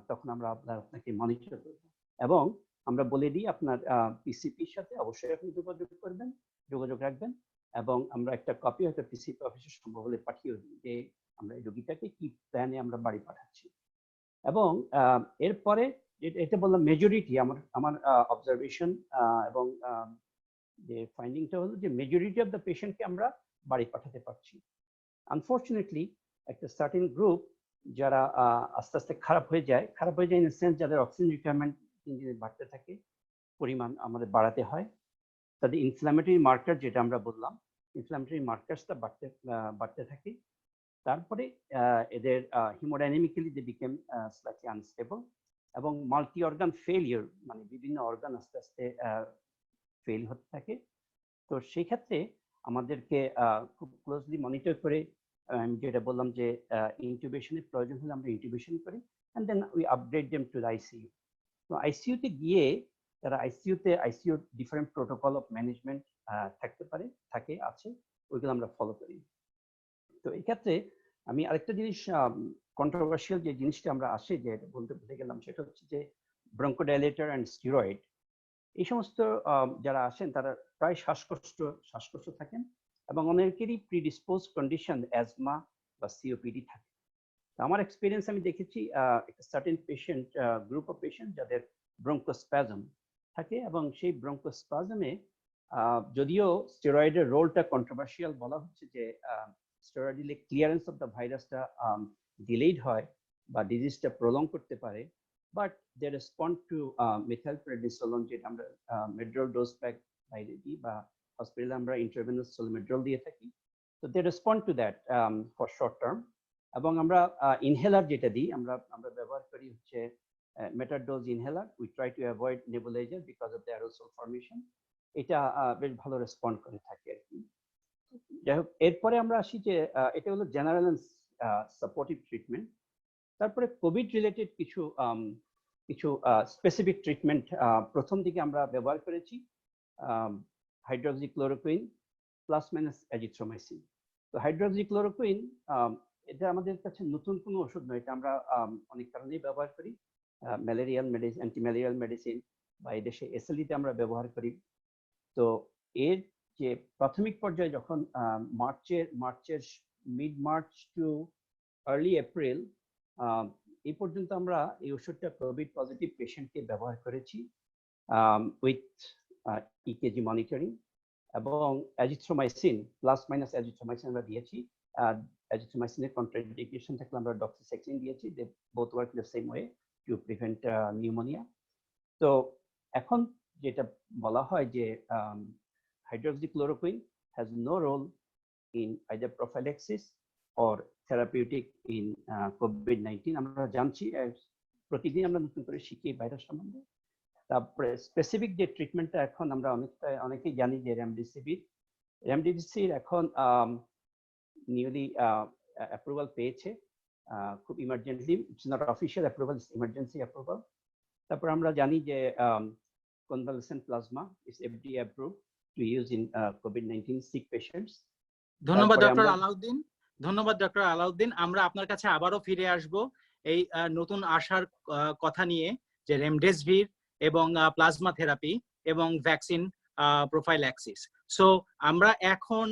তখন আমরা আপনাকে মনিটর করব, এবং আমরা বলে দিই আপনার পিসিপির সাথে অবশ্যই আপনি যোগাযোগ রাখবেন, এবং আমরা একটা কপি হয়তো পিসিপি অফিসে সম্ভব হলে পাঠিয়ে দিই যে আমরা এই রোগীটাকে কি প্ল্যানে আমরা বাড়ি পাঠাচ্ছি। এবং এরপরে এটা বললাম মেজরিটি আমার অবজারভেশন, এবং যে ফাইন্ডিংটা হলো যে মেজরিটি অফ দ্য পেশেন্টকে আমরা বাড়ি পাঠাতে পারছি। আনফর্চুনেটলি একটা সার্টেন গ্রুপ যারা আস্তে আস্তে খারাপ হয়ে যায় ইন দ্য সেন্স যাদের অক্সিজেন রিকোয়ারমেন্ট দিন দিন বাড়তে থাকে, পরিমাণ আমাদের বাড়াতে হয়, তাদের ইনফ্ল্যামেটরি মার্কার যেটা আমরা বললাম, ইনফ্ল্যামেটরি মার্কার্সটা বাড়তে থাকে। তারপরে এদের haemodynamically they became slightly unstable, এবং মাল্টি অর্গান ফেলিয়ার, মানে বিভিন্ন অর্গান আস্তে আস্তে ফেল হতে থাকে। তো সেই ক্ষেত্রে আমাদেরকে খুব ক্লোজলি মনিটর করে, আমি যেটা বললাম যে ইনটিউবেশনের প্রয়োজন হলে আমরা ইনটিউবেশন করি, and then we upgrade them to ICU. তো আইসিইউতে গিয়ে তারা ICU different protocol of management আছে, ওইগুলো আমরা ফলো করি। তো এই ক্ষেত্রে আমি আরেকটা জিনিস কন্ট্রোভার্সিয়াল যে জিনিসটা আমরা আসে যে বলতে ভুলে গেলাম, সেটা হচ্ছে যে ব্রঙ্কোডাইলেটর অ্যান্ড স্টেরয়েড, এই সমস্ত যারা আসেন তারা প্রায় শ্বাসকষ্ট থাকেন, এবং অনেকেরই প্রিডিসপোজ কন্ডিশন অ্যাজমা বা সিওপিডি থাকে। আমার এক্সপিরিয়েন্স আমি দেখেছি একটা certain patient, group of patient যাদের ব্রঙ্কোস্প্যাজম থাকে, এবং সেই ব্রঙ্কোস্প্যাজমে যদিও স্টেরয়েডের রোলটা কন্ট্রোভার্সিয়াল বলা হচ্ছে যে স্টেরয়েড দিলে ক্লিয়ারেন্স অফ দ্য ভাইরাসটা ডিলেড হয় বা ডিজিজটা প্রলং করতে পারে, but they respond to methylprednisolone যেটা আমরা মেড্রল ডোজ প্যাক বাইরে দিই বা হসপিটালে আমরা ইন্ট্রাভেনাস সোলমেড্রল দিয়ে থাকি। তো they respond to that for short term. এবং আমরা ইনহেলার যেটা দিই, আমরা ব্যবহার করি হচ্ছে metered dose inhaler. We try to avoid nebuliser because of the aerosol formation. এটা বেশ ভালো রেসপন্ড করে থাকে আর কি। যাই হোক, এরপরে আমরা আসি যে এটা হলো জেনারেল এন্ড সাপোর্টিভ ট্রিটমেন্ট। তারপরে কোভিড রিলেটেড কিছু স্পেসিফিক ট্রিটমেন্ট প্রথম দিকে আমরা ব্যবহার করেছি, হাইড্রোক্সিক্লোরোকুইন প্লাস মাইনাস অ্যাজিথ্রোমাইসিন। তো হাইড্রোক্সিক্লোরোকুইন এটা আমাদের কাছে নতুন কোনো ওষুধ নয়, এটা আমরা অনেক কারণেই ব্যবহার করি। ম্যালেরিয়াল মেডিসিন, অ্যান্টিম্যালেরিয়াল মেডিসিন বা এদেশে এসএলইতে আমরা ব্যবহার করি। তো এর যে প্রাথমিক পর্যায়ে যখন মার্চের mid March too early April এই পর্যন্ত আমরা এই ওষুধটা কোভিড পজিটিভ পেশেন্টকে ব্যবহার করেছি উইথ ইকেজি মনিটরিং। এবং অ্যাজিথ্রোমাইসিন প্লাস মাইনাস অ্যাজিথ্রোমাইসিন আমরা দিয়েছি। অ্যাজিথ্রোমাইসিনের কন্ট্রাইন্ডিকেশন থাকলে আমরা ডক্সিসাইক্লিন দিয়েছি। They both work the same way to prevent pneumonia. তো এখন যেটা বলা হয় যে hydroxychloroquine has no role in either prophylaxis or therapeutic in COVID-19. আমরা জানছি, প্রতিদিন আমরা নতুন করে শিখি ভাইরাস সম্বন্ধে। তারপরে স্পেসিফিক যে ট্রিটমেন্টটা এখন আমরা অনেকেই জানি যে রেমডেসিভির এখন নিউলি অ্যাপ্রুভাল পেয়েছে খুব emergency. It's not official approval, it's emergency approval. তারপর আমরা জানি যে convalescent plasma is FDA approved to use in COVID-19 sick patients. ধন্যবাদ ডক্টর আলাউদ্দিন। ধন্যবাদ ডক্টর আলাউদ্দিন। আমরা আপনার কাছে আবারও ফিরে আসব এই নতুন আশার কথা নিয়ে, যে রেমডেসিভির এবং প্লাজমা থেরাপি এবং ভ্যাকসিন প্রোফাইল্যাক্সিস। সো আমরা এখন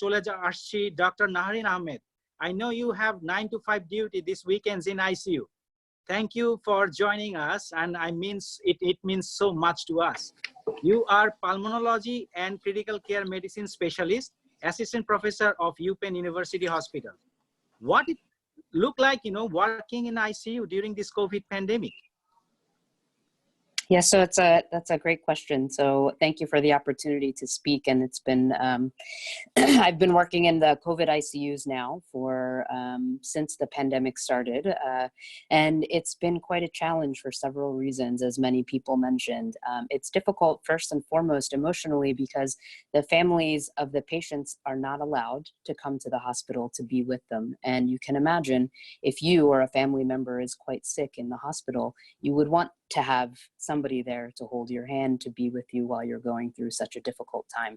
চলে আসছি doctor Nahrin Ahmed. I know you have 9 to 5 duty this weekends in ICU. Thank you for joining us, and it means so much to us. You are pulmonology and critical care medicine specialist, assistant professor of UPenn University Hospital. What it look like, working in ICU during this COVID pandemic? Yes, so that's a great question. So thank you for the opportunity to speak. And it's been, I've been working in the COVID ICUs now for since the pandemic started. And it's been quite a challenge for several reasons, as many people mentioned. It's difficult first and foremost emotionally because the families of the patients are not allowed to come to the hospital to be with them. And you can imagine if you or a family member is quite sick in the hospital, you would want to have somebody there to hold your hand, to be with you while you're going through such a difficult time.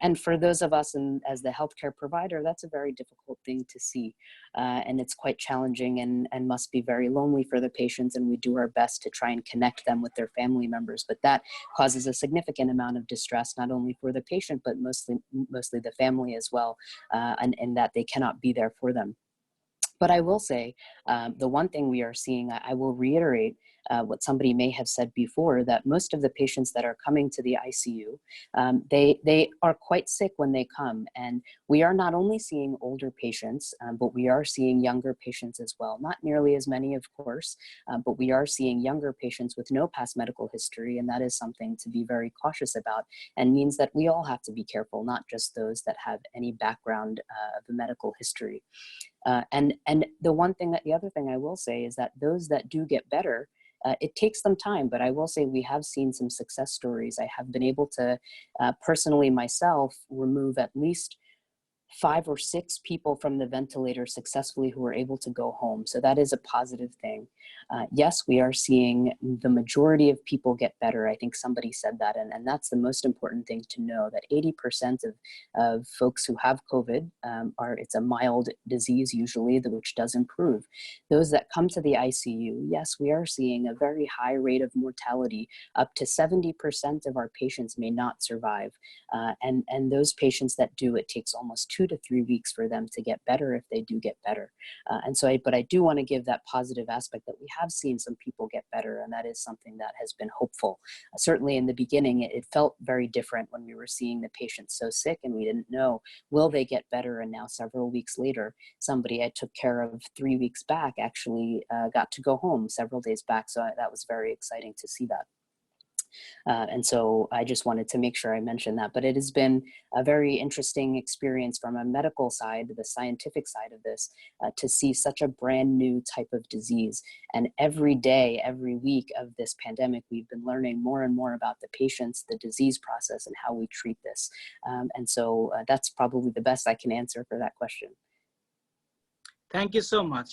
And for those of us as the healthcare provider, that's a very difficult thing to see. And it's quite challenging and must be very lonely for the patients. And we do our best to try and connect them with their family members. But that causes a significant amount of distress, not only for the patient, but mostly the family as well, and that they cannot be there for them. But I will say, the one thing we are seeing, I will reiterate what somebody may have said before, that most of the patients that are coming to the ICU, they are quite sick when they come. And we are not only seeing older patients, but we are seeing younger patients as well. Not nearly as many, of course, but we are seeing younger patients with no past medical history. And that is something to be very cautious about, and means that we all have to be careful, not just those that have any background of the medical history. And the other thing I will say is that those that do get better, it takes them time, but I will say we have seen some success stories. I have been able to personally myself remove at least 5 or 6 people from the ventilator successfully who were able to go home. So that is a positive thing. Yes, we are seeing the majority of people get better. I think somebody said that, and that's the most important thing to know, that 80% of folks who have COVID it's a mild disease usually, which does improve. Those that come to the ICU, yes, we are seeing a very high rate of mortality. Up to 70% of our patients may not survive. And those patients that do, it takes almost 2 to 3 weeks for them to get better if they do get better. But I do want to give that positive aspect that we have seen some people get better, and that is something that has been hopeful. Certainly in the beginning, it felt very different when we were seeing the patients so sick and we didn't know, will they get better? And now several weeks later, somebody I took care of 3 weeks back actually got to go home several days back. So that was very exciting to see that. And so I just wanted to make sure I mentioned that. But it has been a very interesting experience from a medical side, the scientific side of this, to see such a brand new type of disease. And every day, every week of this pandemic, we've been learning more and more about the patients, the disease process, and how we treat this. And so that's probably the best I can answer for that question. Thank you so much.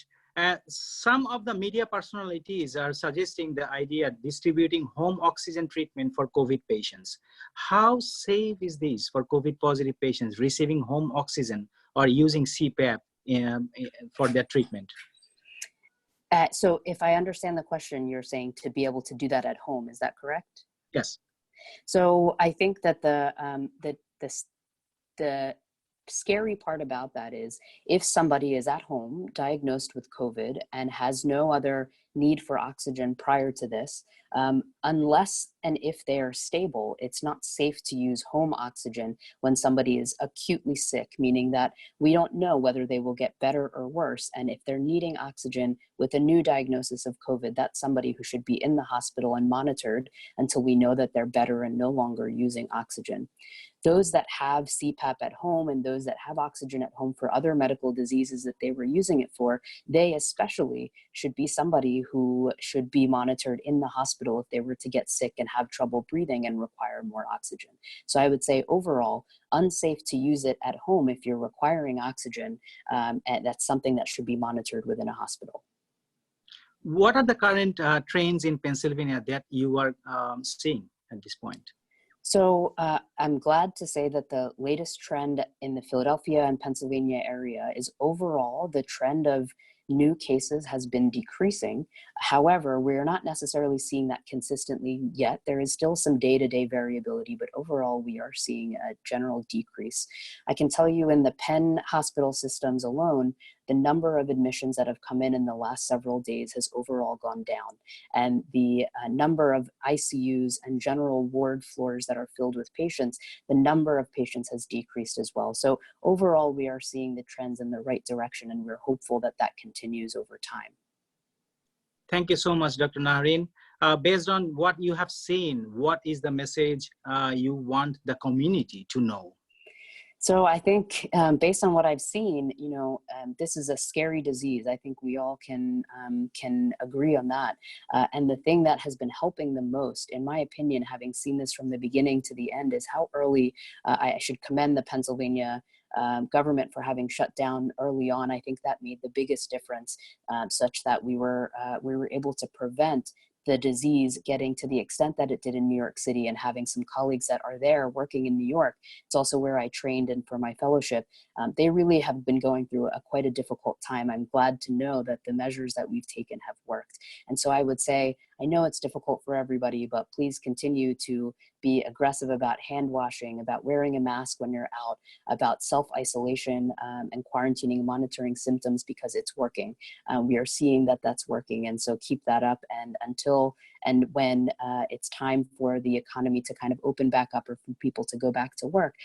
Some of the media personalities are suggesting the idea of distributing home oxygen treatment for COVID patients. How safe is this for COVID positive patients receiving home oxygen or using CPAP for their treatment? So if I understand the question, you're saying to be able to do that at home, is that correct? Yes. So I think that the scary part about that is if somebody is at home diagnosed with COVID and has no other need for oxygen prior to this, unless and if they are stable, it's not safe to use home oxygen when somebody is acutely sick, meaning that we don't know whether they will get better or worse. And if they're needing oxygen with a new diagnosis of COVID, that's somebody who should be in the hospital and monitored until we know that they're better and no longer using oxygen. Those that have CPAP at home and those that have oxygen at home for other medical diseases that they were using it for, they especially should be somebody who should be monitored in the hospital if they were to get sick and have trouble breathing and require more oxygen. So I would say overall, unsafe to use it at home if you're requiring oxygen, and that's something that should be monitored within a hospital. What are the current trends in Pennsylvania that you are seeing at this point? So I'm glad to say that the latest trend in the Philadelphia and Pennsylvania area is overall the trend of new cases has been decreasing. However, we're not necessarily seeing that consistently yet. There is still some day-to-day variability, but overall we are seeing a general decrease. I can tell you in the Penn hospital systems alone, the number of admissions that have come in the last several days has overall gone down. And the number of ICUs and general ward floors that are filled with patients, the number of patients has decreased as well. So overall, we are seeing the trends in the right direction, and we're hopeful that that continues over time. Thank you so much, Dr. Nahareen. Based on what you have seen, what is the message you want the community to know? So I think based on what I've seen, this is a scary disease. I think we all can agree on that. And the thing that has been helping the most, in my opinion, having seen this from the beginning to the end, is how early I should commend the Pennsylvania government for having shut down early on. I think that made the biggest difference, such that we were able to prevent the disease getting to the extent that it did in New York City, and having some colleagues that are there working in New York. It's also where I trained and for my fellowship. They really have been going through quite a difficult time. I'm glad to know that the measures that we've taken have worked. And so I would say, I know it's difficult for everybody, but please continue to be aggressive about hand washing, about wearing a mask when you're out, about self-isolation and quarantining and monitoring symptoms, because it's working. We are seeing that that's working. And so keep that up. And until and when it's time for the economy to kind of open back up, or for people to go back to work,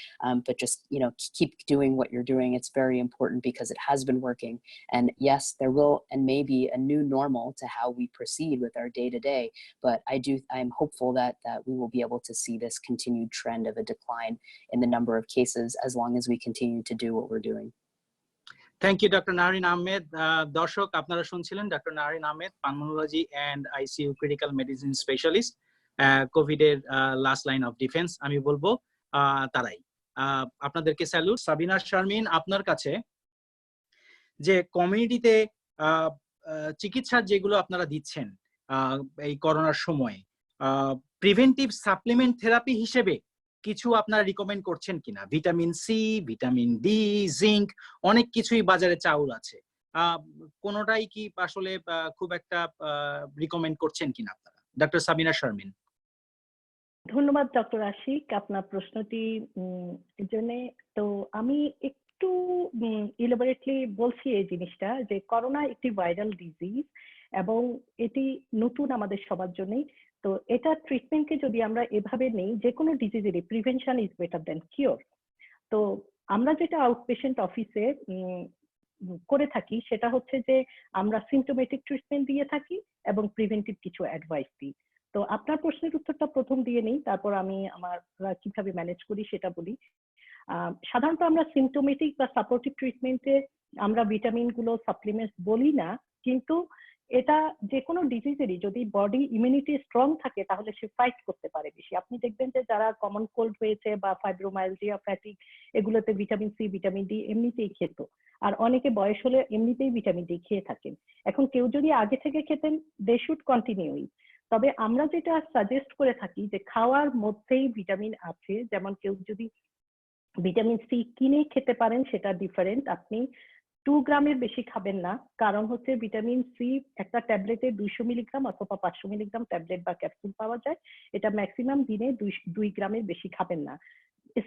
but just, keep doing what you're doing. It's very important because it has been working. And yes, there will and may be a new normal to how we proceed with our day-to-day, but I'm hopeful that we will be able to see this continued trend of a decline in the number of cases as long as we continue to do what we're doing. Thank you, Dr. Nahareen Ahmed. দর্শক, আপনারা শুনছিলেন doctor Naharin Ahmed, pulmonology and ICU critical medicine specialist, covid এর লাস্ট লাইন অফ ডিফেন্স আমি বলবো তারাই। আপনাদেরকে স্যালুট। সাবিনা শারমিন, আপনার কাছে যে কমিউনিটিতে চিকিৎসার যেগুলো আপনারা দিচ্ছেন এই করোনার সময়, প্রিভেন্টিভ সাপ্লিমেন্ট থেরাপি হিসেবে কিছু আপনারা রিকমেন্ড করছেন কিনা? Vitamin C, vitamin D, zinc, অনেক কিছুই বাজারে চাউল আছে, কোনোটাই কি আসলে খুব একটা রিকমেন্ড করছেন কিনা আপনারা? ডক্টর সাবিনা শারমিন। ধন্যবাদ ডক্টর আশিক আপনার প্রশ্নটি জন্য। তো আমি একটু ইলাবোরেটলি বলছি এই জিনিসটা, যে করোনা একটি ভাইরাল ডিজিজ এবং এটি নতুন আমাদের সবার জন্যই। তো এটা ট্রিটমেন্টকে যদি আমরা এভাবে নেই, যে কোনো ডিজিজেরই prevention is better than cure. তো আমরা যেটা আউটপেশেন্ট অফিসে করে থাকি সেটা হচ্ছে যে আমরা সিমটোমেটিক ট্রিটমেন্ট দিয়ে থাকি এবং প্রিভেন্টিভ কিছু অ্যাডভাইস দিই। তো আপনার প্রশ্নের উত্তরটা প্রথম দিয়ে নেই, তারপর আমি আমরা কিভাবে ম্যানেজ করি সেটা বলি। সাধারণত আমরা সিমটোমেটিক বা সাপোর্টিভ ট্রিটমেন্টে আমরা ভিটামিন গুলো সাপ্লিমেন্টস বলি না, কিন্তু এটা যে কোনো ডিজিজেরই যদি বডি ইমিউনিটি স্ট্রং থাকে তাহলে সে ফাইট করতে পারে বেশি। আপনি দেখবেন যে যারা কমন কোল্ড হয়েছে বা ফাইব্রোমাইলজিয়া, ফ্যাটিক, এগুলোতে ভিটামিন সি, ভিটামিন ডি এমনিতেই খেত, আর অনেকে বয়স হলে এমনিতেই ভিটামিন ডি খেয়ে থাকেন। এখন কেউ যদি আগে থেকে খেতেন, দে শুড কন্টিনিউ। তবে আমরা যেটা সাজেস্ট করে থাকি যে খাওয়ার মধ্যেই ভিটামিন আছে, যেমন কেউ যদি ভিটামিন সি কিনে খেতে পারেন সেটা ডিফারেন্ট, আপনি 2 গ্রামের বেশি খাবেন না, কারণ হচ্ছে ভিটামিন সি একটা ট্যাবলেটে 200 মিলিগ্রাম অথবা 500 মিলিগ্রাম ট্যাবলেট বা ক্যাপসুল পাওয়া যায়। এটা ম্যাক্সিমাম দিনে 2 গ্রামের বেশি খাবেন না,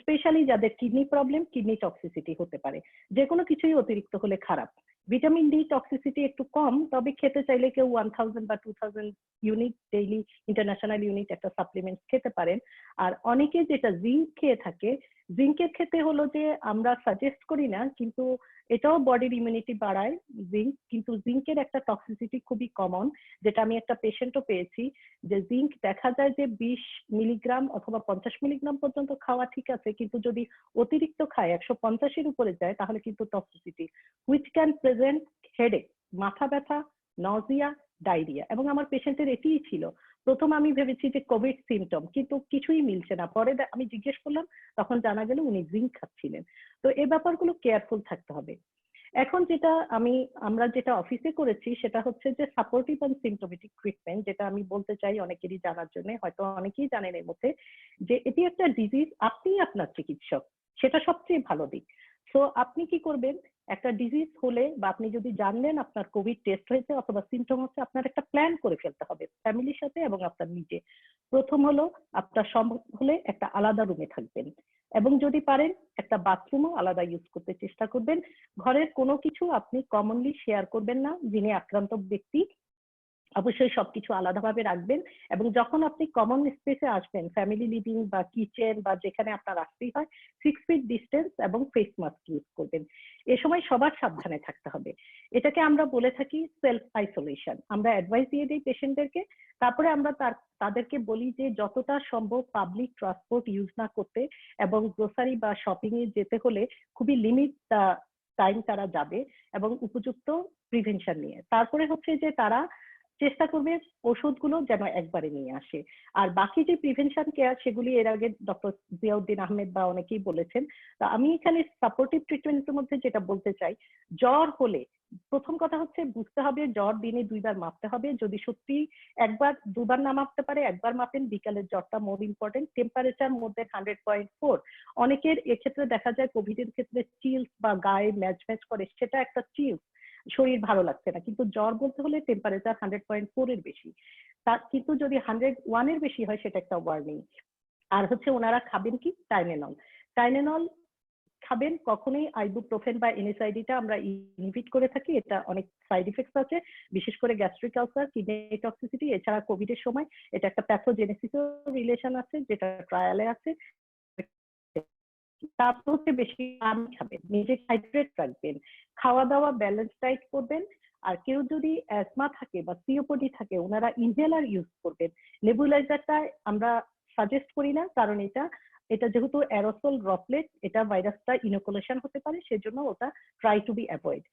স্পেশালি যাদের কিডনি প্রবলেম, কিডনি টক্সিসিটি হতে পারে। যে কোনো কিছুই অতিরিক্ত হলে খারাপ। ভিটামিন ডি টক্সিসিটি একটু কম, তবে খেতে চাইলে কেউ 1000 বা 2000 ইউনিট ডেইলি ইন্টারন্যাশনাল ইউনিট একটা সাপ্লিমেন্ট খেতে পারেন। আর অনেকে যেটা জিঙ্ক খেয়ে থাকে, জিঙ্কের ক্ষেত্রে হলো যে আমরা সাজেস্ট করি না, কিন্তু এটাও বডির ইমিউনিটি বাড়ায় জিঙ্ক, কিন্তু জিঙ্কের একটা টক্সিসিটি খুবই কমন, যেটা আমি একটা পেশেন্টও পেয়েছি, যে জিঙ্ক দেখা যায় যে 20 মিলিগ্রাম অথবা 50 মিলিগ্রাম পর্যন্ত খাওয়া ঠিক আছে, কিন্তু যদি অতিরিক্ত খায় 150-এর উপরে যায় তাহলে কিন্তু toxicity which can present headache, মাথা ব্যথা, নজিয়া, ডায়রিয়া। এবং আমার পেশেন্টের এটিই ছিল। প্রথম আমি ভেবেছি যে কোভিড সিমটম, কিন্তু কিছুই মিলছে না। পরে আমি জিজ্ঞেস করলাম, তখন জানা গেল উনি জিঙ্ক খাচ্ছিলেন। তো এই ব্যাপারগুলো কেয়ারফুল থাকতে হবে। এখন যেটা আমরা যেটা অফিসে করেছি সেটা হচ্ছে যে সাপোর্টিভ এন্ড সিমটোমেটিক ট্রিটমেন্ট, যেটা আমি বলতে চাই অনেকেরই জানার জন্য, হয়তো অনেকেই জানেন এর মধ্যে, যে এটি একটা ডিজিজ, আপনি আপনার চিকিৎসক, সেটা সবচেয়ে ভালো দিক। সো আপনি কি করবেন, একটা ডিজিজ হলে বা আপনি যদি জানলেন আপনার কোভিড টেস্ট হয়েছে অথবা সিমটম হচ্ছে, আপনার একটা প্ল্যান করে ফেলতে হবে ফ্যামিলির সাথে এবং আপনার নিজে। প্রথম হলো আপনার সম্ভব হলে একটা আলাদা রুমে থাকবেন, এবং যদি পারেন একটা বাথরুমও আলাদা ইউজ করতে চেষ্টা করবেন। ঘরের কোনো কিছু আপনি কমনলি শেয়ার করবেন না, যিনি আক্রান্ত ব্যক্তি অবশ্যই সবকিছু আলাদাভাবে রাখবেন। এবং যখন আপনি কমন স্পেসে আসবেন, ফ্যামিলি লিভিং বা কিচেন বা যেখানে আপনার আসতেই হয়, 6 ফিট ডিস্টেন্স এবং ফেস মাস্ক ইউজ করবেন। এ সময় সবার সাবধানে থাকতে হবে। এটাকে আমরা বলে থাকি সেলফ আইসোলেশন। আমরা অ্যাডভাইস দিয়ে দিই পেশেন্টদেরকে, তারপরে আমরা তাদেরকে বলি যে যতটা সম্ভব পাবলিক ট্রান্সপোর্ট ইউজ না করতে, এবং গ্রোসারি বা শপিং এ যেতে হলে খুবই লিমিট টাইম তারা যাবে এবং উপযুক্ত প্রিভেনশন নিয়ে। তারপরে হচ্ছে যে তারা চেষ্টা করবে ওষুধগুলো যেন একবারে নিয়ে আসে। আর বাকি যে প্রিভেনশন কেয়ার সেগুলি এর আগে ডক্টর জিয়াউদ্দিন আহমেদ বা অনেকেই বলেছেন। তা আমি এখানে সাপোর্টিভ ট্রিটমেন্টের মধ্যে যেটা বলতে চাই, জ্বর হলে প্রথম কথা হচ্ছে বুঝতে হবে জ্বর দিনে 2 বার মাপতে হবে। যদি সত্যি একবার 2 বার না মাপতে পারে, একবার মাপেন, বিকালের জ্বরটা মোর ইম্পর্টেন্ট। টেম্পারেচার মধ্যে 100.4। অনেকের এক্ষেত্রে দেখা যায় কোভিডের ক্ষেত্রে চিলস বা গায়ে ম্যাচ ম্যাচ করে, সেটা একটা চিলস, শরীর ভালো লাগছে না, কিন্তু জ্বর বলতে হলে টেম্পারেচার 100.4 এর বেশি। তার কিন্তু যদি 101 এর বেশি হয় সেটা একটা ওয়ার্নিং। আর হচ্ছে ওনারা খাবেন কি, টাইলেনল। টাইলেনল খাবেন, কখনোই আইবুপ্রোফেন বা এনএসআইডিটা আমরা ইনহিবিট করে থাকি। এটা অনেক সাইড ইফেক্টস আছে, বিশেষ করে গ্যাস্ট্রিক আলসার, কিডনি টক্সিসিটি। এছাড়া কোভিড এর সময় এটা একটা প্যাথোজেনেসিস রিলেশন আছে, যেটা ট্রায়ালে আছে। তারপর হচ্ছে বেশি পানি খাবেন, নিজেকে হাইড্রেট রাখবেন, খাওয়া দাওয়া ব্যালেন্স ডায়েট করবেন। আর কেউ যদি অ্যাজমা থাকে বা সিওপিডি থাকে, ওনারা ইনহেলার ইউজ করবেন। নেবুলাইজারটা আমরা সাজেস্ট করি না, কারণ এটা যেহেতু অ্যারোসল ড্রপলেট, এটা ভাইরাসটা ইনোকুলেশন হতে পারে, সেজন্য ওটা ট্রাই টু বি অ্যাভয়েড।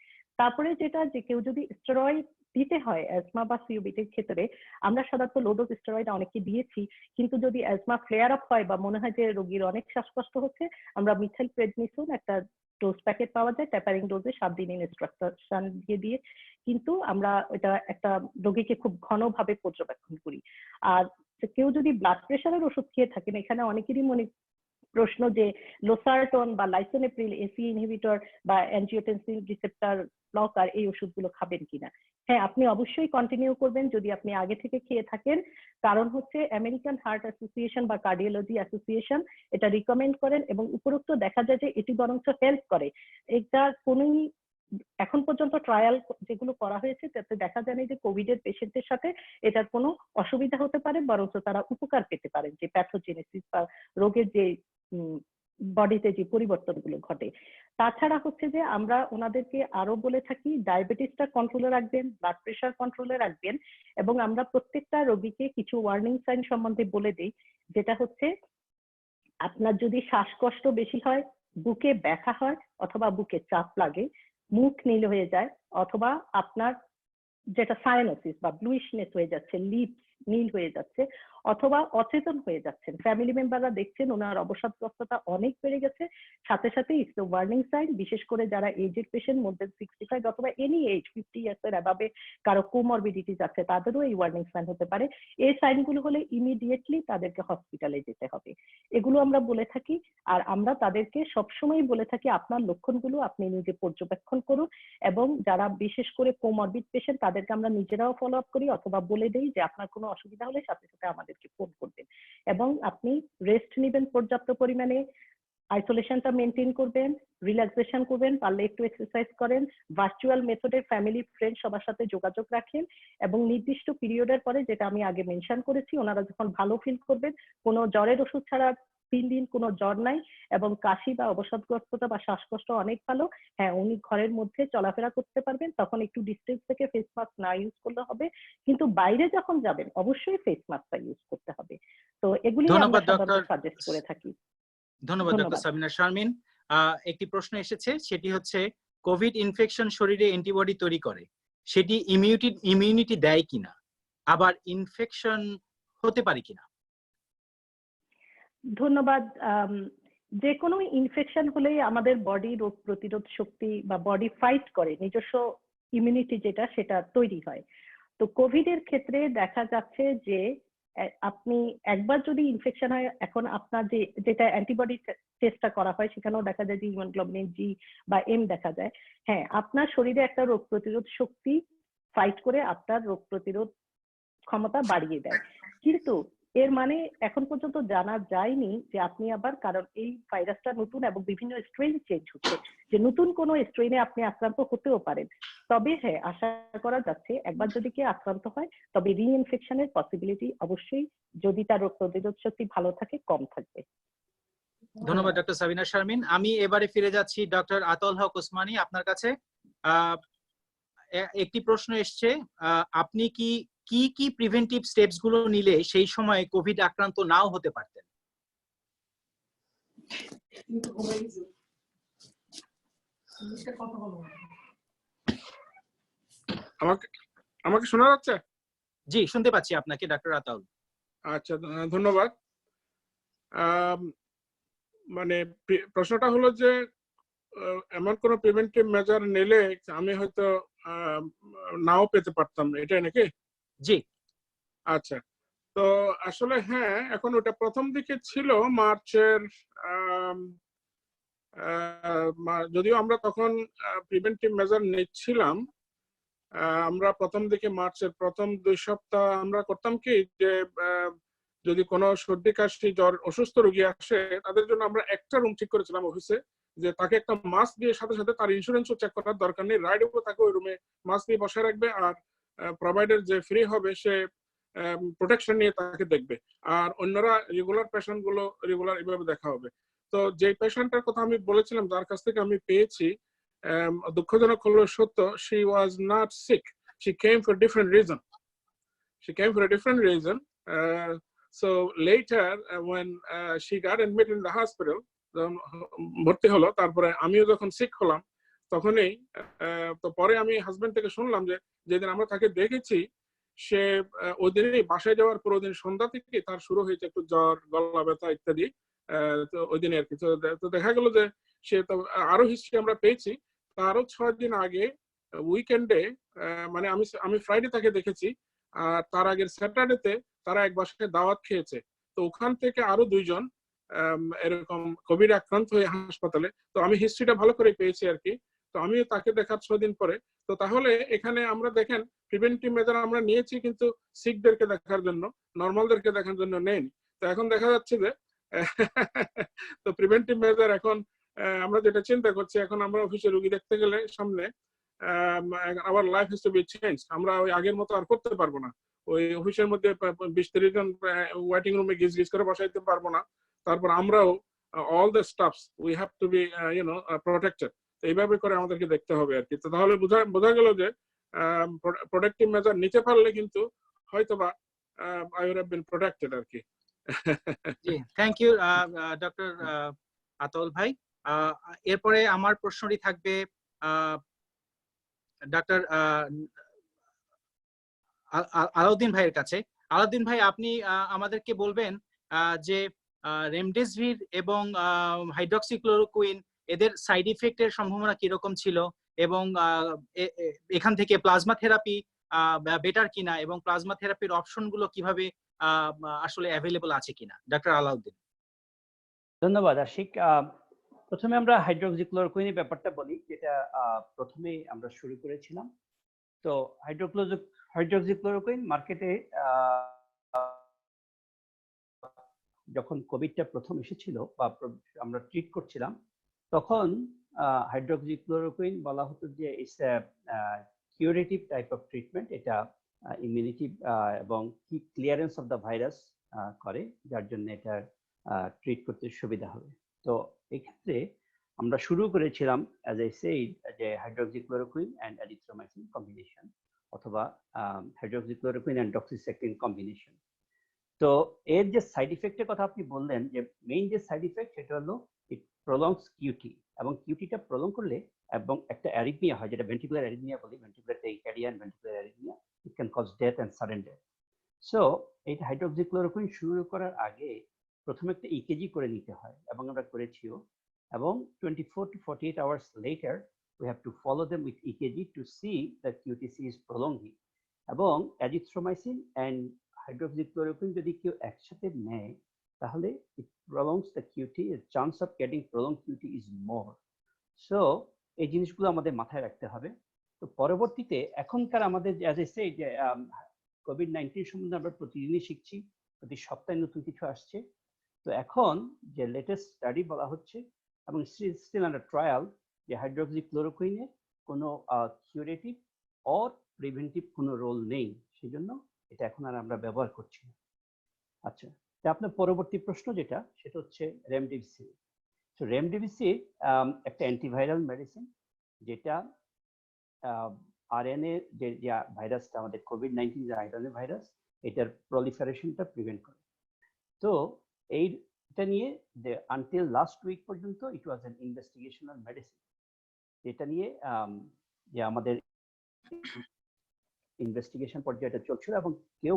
তারপরে যেটা, যে কেউ যদি স্টেরয়েড দিতে হয় অ্যাজমা বা সিওপিডির ক্ষেত্রে, আমরা সাধারণত লো ডোজ স্টেরয়েড অনেককে দিয়েছি, কিন্তু যদি অ্যাজমা ফ্লেয়ার আপ হয় বা মনে হয় যে রোগীর অনেক শ্বাসকষ্ট হচ্ছে, আমরা মিথাইল প্রেডনিসোন একটা ডোজ প্যাকেট পাওয়া যায়, ট্যাপারিং ডোজে 7 দিনের ইনস্ট্রাকশন দিয়ে কিন্তু আমরা এটা একটা রোগীকে খুব ঘনভাবে পর্যবেক্ষণ করি। আর কেউ যদি ব্লাড প্রেশারের ওষুধ খেয়ে থাকেন, এখানে অনেকেরই মনে প্রশ্ন যে লোসার্টন বা লাইসোনেপ্রিল এসি ইনহিবিটর বা অ্যানজিওটেনসিন রিসেপ্টর ব্লকার এই ওষুধগুলো খাবেন কিনা। হ্যাঁ, আপনি অবশ্যই কন্টিনিউ করবেন যদি আপনি আগে থেকে খেয়ে থাকেন। কারণ হচ্ছে আমেরিকান হার্ট অ্যাসোসিয়েশন বা কার্ডিওলজি অ্যাসোসিয়েশন এটা রিকমেন্ড করেন এবং উপরোক্ত দেখা যায় যে এটি বরঞ্চ হেল্প করে। এটা কোনোই এখন পর্যন্ত ট্রায়াল যেগুলো করা হয়েছে তাতে দেখা যায়নি যে কোভিড এর পেশেন্টের সাথে এটার কোনো অসুবিধা হতে পারে, বরঞ্চ তারা উপকার পেতে পারেন যে প্যাথোজেনেসিস বা রোগের যে বডিতে যে পরিবর্তনগুলো ঘটে। তাছাড়া হচ্ছে যে আমরা ওনাদেরকে আরো বলে থাকি ডায়াবেটিসটা কন্ট্রোলে রাখবেন, ব্লাড প্রেশার কন্ট্রোলে রাখবেন, এবং আমরা প্রত্যেকটা রোগীকে কিছু ওয়ার্নিং সাইন সম্বন্ধে বলে দিই, যেটা হচ্ছে আপনার যদি শ্বাসকষ্ট বেশি হয়, বুকে ব্যথা হয় অথবা বুকে চাপ লাগে, মুখ নীল হয়ে যায়, অথবা আপনার যেটা সাইনোসিস বা ব্লুইশনেস হয়ে যাচ্ছে, লিপস নীল হয়ে যাচ্ছে, অথবা অচেতন হয়ে যাচ্ছেন, ফ্যামিলি মেম্বাররা দেখছেন ওনার অবসাদগ্রস্ততা অনেক বেড়ে গেছে, সাথে সাথে ইটস এ ওয়ার্নিং সাইন। বিশেষ করে যারা এজেড পেশেন্ট মোর দেন 65 অথবা এনি এজ 50 ইয়ার্স এর অ্যাবাভে কারো কোমরবিডিটিস আছে তাদেরও এই ওয়ার্নিং সাইন হতে পারে। এই সাইনগুলো হলে ইমিডিয়েটলি তাদেরকে হসপিটালে যেতে হবে, এগুলো আমরা বলে থাকি। আর আমরা তাদেরকে সবসময় বলে থাকি আপনার লক্ষণগুলো আপনি নিজে পর্যবেক্ষণ করুন, এবং যারা বিশেষ করে কোমরবিড পেশেন্ট তাদেরকে আমরা নিজেরাও ফলো আপ করি অথবা বলে দেই যে আপনার কোনো অসুবিধা হলে সাথে সাথে আমাদেরকে ফোন করবেন। এবং আপনি রেস্ট নেবেন পর্যাপ্ত পরিমাণে, আইসোলেশনটা মেনটেন করবেন, রিল্যাক্সেশন করবেন, পারলে একটু এক্সারসাইজ করেন, ভার্চুয়াল মেথডে ফ্যামিলি ফ্রেন্ড সবার সাথে যোগাযোগ রাখেন, এবং নির্দিষ্ট পিরিয়ডের পরে যেটা আমি আগে মেনশন করেছি ওনারা যখন ভালো ফিল করবেন, কোনো জ্বরের ওষুধ ছাড়া 3 দিন কোনো জ্বর নাই এবং কাশি বা অবসাদগ্রস্ততা বা শ্বাসকষ্ট অনেক ভালো, হ্যাঁ উনি ঘরের মধ্যে চলাফেরা করতে পারবেন, তখন একটু ডিস্টেন্স থেকে ফেস মাস্ক না ইউজ করলে হবে, কিন্তু বাইরে যখন যাবেন অবশ্যই ফেস মাস্কটা ইউজ করতে হবে। তো এগুলি আমরা সাধারণত সাজেস্ট করে থাকি। ধন্যবাদ ডক্টর সাবিনা শারমিন। একটি প্রশ্ন এসেছে, সেটি হচ্ছে কোভিড ইনফেকশন শরীরে অ্যান্টিবডি তৈরি করে, সেটি ইমিউনিটি দেয় কিনা, আবার ইনফেকশন হতে পারে কিনা? ধন্যবাদ। যে কোনো ইনফেকশন হলেই আমাদের বডি রোগ প্রতিরোধ শক্তি বা বডি ফাইট করে, নিজস্ব ইমিউনিটি যেটা সেটা তৈরি হয়। তো কোভিড এর ক্ষেত্রে দেখা যাচ্ছে যে আপনি একবার যদি ইনফেকশন হয়, এখন আপনার যেটা অ্যান্টিবডি টেস্টটা করা হয় সেখানেও দেখা যায় যে হিমোগ্লোবিন জি বা এম দেখা যায়, হ্যাঁ আপনার শরীরে একটা রোগ প্রতিরোধ শক্তি ফাইট করে আপনার রোগ প্রতিরোধ ক্ষমতা বাড়িয়ে দেয়। কিন্তু এর মানে এখন পর্যন্ত জানা যায়নি যে আপনি আবার, কারণ এই ভাইরাসটা নতুন এবং বিভিন্ন স্ট্রেন চেঞ্জ হচ্ছে, যে নতুন কোনো স্ট্রেনে আপনি আক্রান্ত হতেও পারেন। তবে হ্যাঁ আশা করা যাচ্ছে একবার যদি কেউ আক্রান্ত হয় তবে রিইনফেকশনের পসিবিলিটি অবশ্যই, যদি তার রোগ প্রতিরোধ শক্তি ভালো থাকে, কম থাকবে। ধন্যবাদ ডক্টর সাবিনা শারমিন। আমি এবারে ফিরে যাচ্ছি ডক্টর আতল হক ওসমানী আপনার কাছে। একটি প্রশ্ন এসছে, আপনি কি কি প্রিভেন্টিভ স্টেপস গুলো নিলে সেই সময় কোভিড আক্রান্ত নাও হতে পারতেন? আমাকে শোনা যাচ্ছে? জি শুনতে পাচ্ছি আপনাকে ডক্টর আতাউল। আচ্ছা, ধন্যবাদ। মানে প্রশ্নটা হলো যে এমন কোন প্রিভেন্টিভ মেজার নিলে আমি হয়তো নাও পেতে পারতাম, এটাই নাকি? জি আচ্ছা, তো আসলে হ্যাঁ, এখন ওটা প্রথম দিকে ছিল মার্চের, যদিও আমরা তখন প্রিভেন্টিভ মেজার নিচ্ছিলাম। আমরা প্রথম দিকে মার্চের প্রথম 2 সপ্তাহ আমরা করতাম কি যে যদি কোনো সর্দি কাশি জ্বর অসুস্থ রোগী আসে তাদের জন্য আমরা একটা রুম ঠিক করেছিলাম অফিসে, যে তাকে একটা মাস্ক দিয়ে সাথে সাথে তার ইন্স্যুরেন্সও চেক করার দরকার নেই, রাইড উপর তাকে ওই রুমে মাস্ক দিয়ে বসে রাখবে, আর প্রোভাইডার যে ফ্রি হবে সে প্রোটেকশন নিয়ে তাকে দেখবে, আর অন্যরা রেগুলার পেশেন্ট গুলো রেগুলার এভাবে দেখা হবে। তো যে পেশেন্টের কথা আমি বলেছিলাম যার কাছ থেকে আমি পেয়েছি, দুঃখজনক হলো সত্য, she was not sick, she came for different reason. So later when she got admitted in the hospital, ভর্তি হলো, তারপরে আমিও যখন সিক হলাম তখনই তো পরে আমি হাজবেন্ড থেকে শুনলাম যে যেদিন আমরা তাকে দেখেছি সে ওই দিনই বাসায় যাওয়ার পরের দিন সন্ধ্যা থেকে তার শুরু হয়েছে একটু জ্বর, গলা ব্যথা ইত্যাদি। তো ওই দিনে আর কি তো দেখা গেল যে সে তো আরো হিস্ট্রি আমরা পেয়েছি, তারও 6 দিন আগে উইকেন্ডে, মানে আমি ফ্রাইডে তাকে দেখেছি, আর তার আগের স্যাটারডেতে তারা এক বাসায় দাওয়াত খেয়েছে, তো ওখান থেকে আরো 2 জন এরকম কোভিড আক্রান্ত হয়ে হাসপাতালে, তো আমি হিস্ট্রিটা ভালো করে পেয়েছি আর কি। তো আমি তাকে দেখার 6 দিন পরে, তো তাহলে এখানে আমরা দেখেন প্রিভেন্টিভ মেজার আমরা নিয়েছি কিন্তু সিকদেরকে দেখার জন্য, নর্মালদেরকে দেখার জন্য নেইনি। তো এখন দেখা যাচ্ছে যে তো প্রিভেন্টিভ মেজার এখন আমরা যেটা চিন্তা করছি, এখন আমরা অফিসে রোগী দেখতে গেলে সামনে our life has to be change. আমরা ওই আগের মতো আর করতে পারবো না, ওই অফিসের মধ্যে 20-30 জন ওয়েটিং রুমে গিজ গিজ করে বসাইতে পারবো না। তারপর আমরাও all the stuffs we have to B protected. এইভাবে করে আমাদেরকে দেখতে হবে আর কি। তো তাহলে বোঝা গেল যে প্রোটেক্টিভ মেজার নিতে পারলে কিন্তু হয়তোবা I would have been protected আর কি। জি, থ্যাংক ইউ ডক্টর আতল ভাই। এরপরে আমার প্রশ্নটি থাকবে ডক্টর আলাউদ্দিন ভাইয়ের কাছে। আলাউদ্দিন ভাই, আপনি আমাদেরকে বলবেন যে রেমডেসিভির এবং হাইড্রক্সিক্লোরোকুইন এদের সাইড ইফেক্টের সম্ভাবনা কিরকম ছিল, এবং এখান থেকে প্লাজমা থেরাপি বেটার কিনা, এবং প্লাজমা থেরাপির অপশনগুলো কিভাবে আসলে অ্যাভেলেবল আছে কিনা, ডক্টর আলাউদ্দিন। ধন্যবাদ আশিক। প্রথমে আমরা হাইড্রোক্সিক্লোরোকুইনের ব্যাপারটা বলি, যেটা প্রথমেই আমরা শুরু করেছিলাম। তো হাইড্রোক্সিক্লোরোকুইন মার্কেটে যখন কোভিডটা প্রথম এসেছিল বা আমরা ট্রিট করছিলাম, তখন হাইড্রোক্সিক্লোরোকুইন বলা হতো যে it's curative type of treatment. এটা ইমিউনিটি এবং কি ক্লিয়ারেন্স অফ দ্য ভাইরাস করে, যার জন্য এটা ট্রিট করতে সুবিধা হবে। তো এই ক্ষেত্রে আমরা শুরু করেছিলাম অ্যাজ আই সেড যে হাইড্রোক্সিক্লোরোকুইন অ্যান্ড অ্যাজিথ্রোমাইসিন কম্বিনেশন, অথবা হাইড্রোক্সিক্লোরোকুইন অ্যান্ড ডক্সিসাইক্লিন কম্বিনেশন। তো এর যে সাইড ইফেক্টের কথা আপনি বললেন, যে মেইন যে সাইড ইফেক্ট সেটা হলো ইট প্রলংস কিউটি, এবং কিউটিটা প্রলং করলে এবং একটা অ্যারিথমিয়া হয়, যেটা ভেন্ট্রিকুলার অ্যারিথমিয়া বলি, ventricular tachycardia and ventricular arrhythmia, it can cause death and sudden death. So এই হাইড্রোক্সিক্লোরোকুইন শুরু করার আগে প্রথমে একটা ইকেজি করে নিতে হয়, এবং আমরা করেছিও, এবং 24 to 48 hours later we have to follow them with EKG to see that QTC is prolonging. এবং অ্যাজিথ্রোমাইসিন এন্ড হাইড্রোক্সিক্লোরোকুইন যদি কেউ একসাথে নেয়, তাহলে it prolongs the QT, the chance of getting prolonged QT is more. So এই জিনিসগুলো আমাদের মাথায় রাখতে হবে। তো পরবর্তীতে এখনকার আমাদের অ্যাজ আই সে যে কোভিড-19 সম্বন্ধে আমরা প্রতিদিনই শিখছি, প্রতি সপ্তাহে নতুন কিছু আসছে। তো এখন যে লেটেস্ট স্টাডি বলা হচ্ছে, এবং স্টিল আন্ডার ট্রায়াল, যে হাইড্রোক্সিক্লোরোকুইনের কোনো কিউরেটিভ অর প্রিভেন্টিভ কোনো রোল নেই, সেজন্য এটা এখন আর আমরা ব্যবহার করছি না। আচ্ছা, আপনার পরবর্তী প্রশ্ন যেটা, সেটা হচ্ছে রেমডেসিভির। তো রেমডেসিভির একটা অ্যান্টিভাইরাল মেডিসিন, যেটা আরএনএ যে ভাইরাসটা, আমাদের কোভিড-19 যে আরএনএ ভাইরাস, এটার প্রলিফারেশনটা প্রিভেন্ট করে। তো এইটা নিয়ে যে আনটিল লাস্ট উইক পর্যন্ত ইট ওয়াজ অ্যান ইনভেস্টিগেশনাল মেডিসিন। এটা নিয়ে যে আমাদের ইনভেস্টিগেশন পর্যায়ে এটা চলছিল, এবং কেউ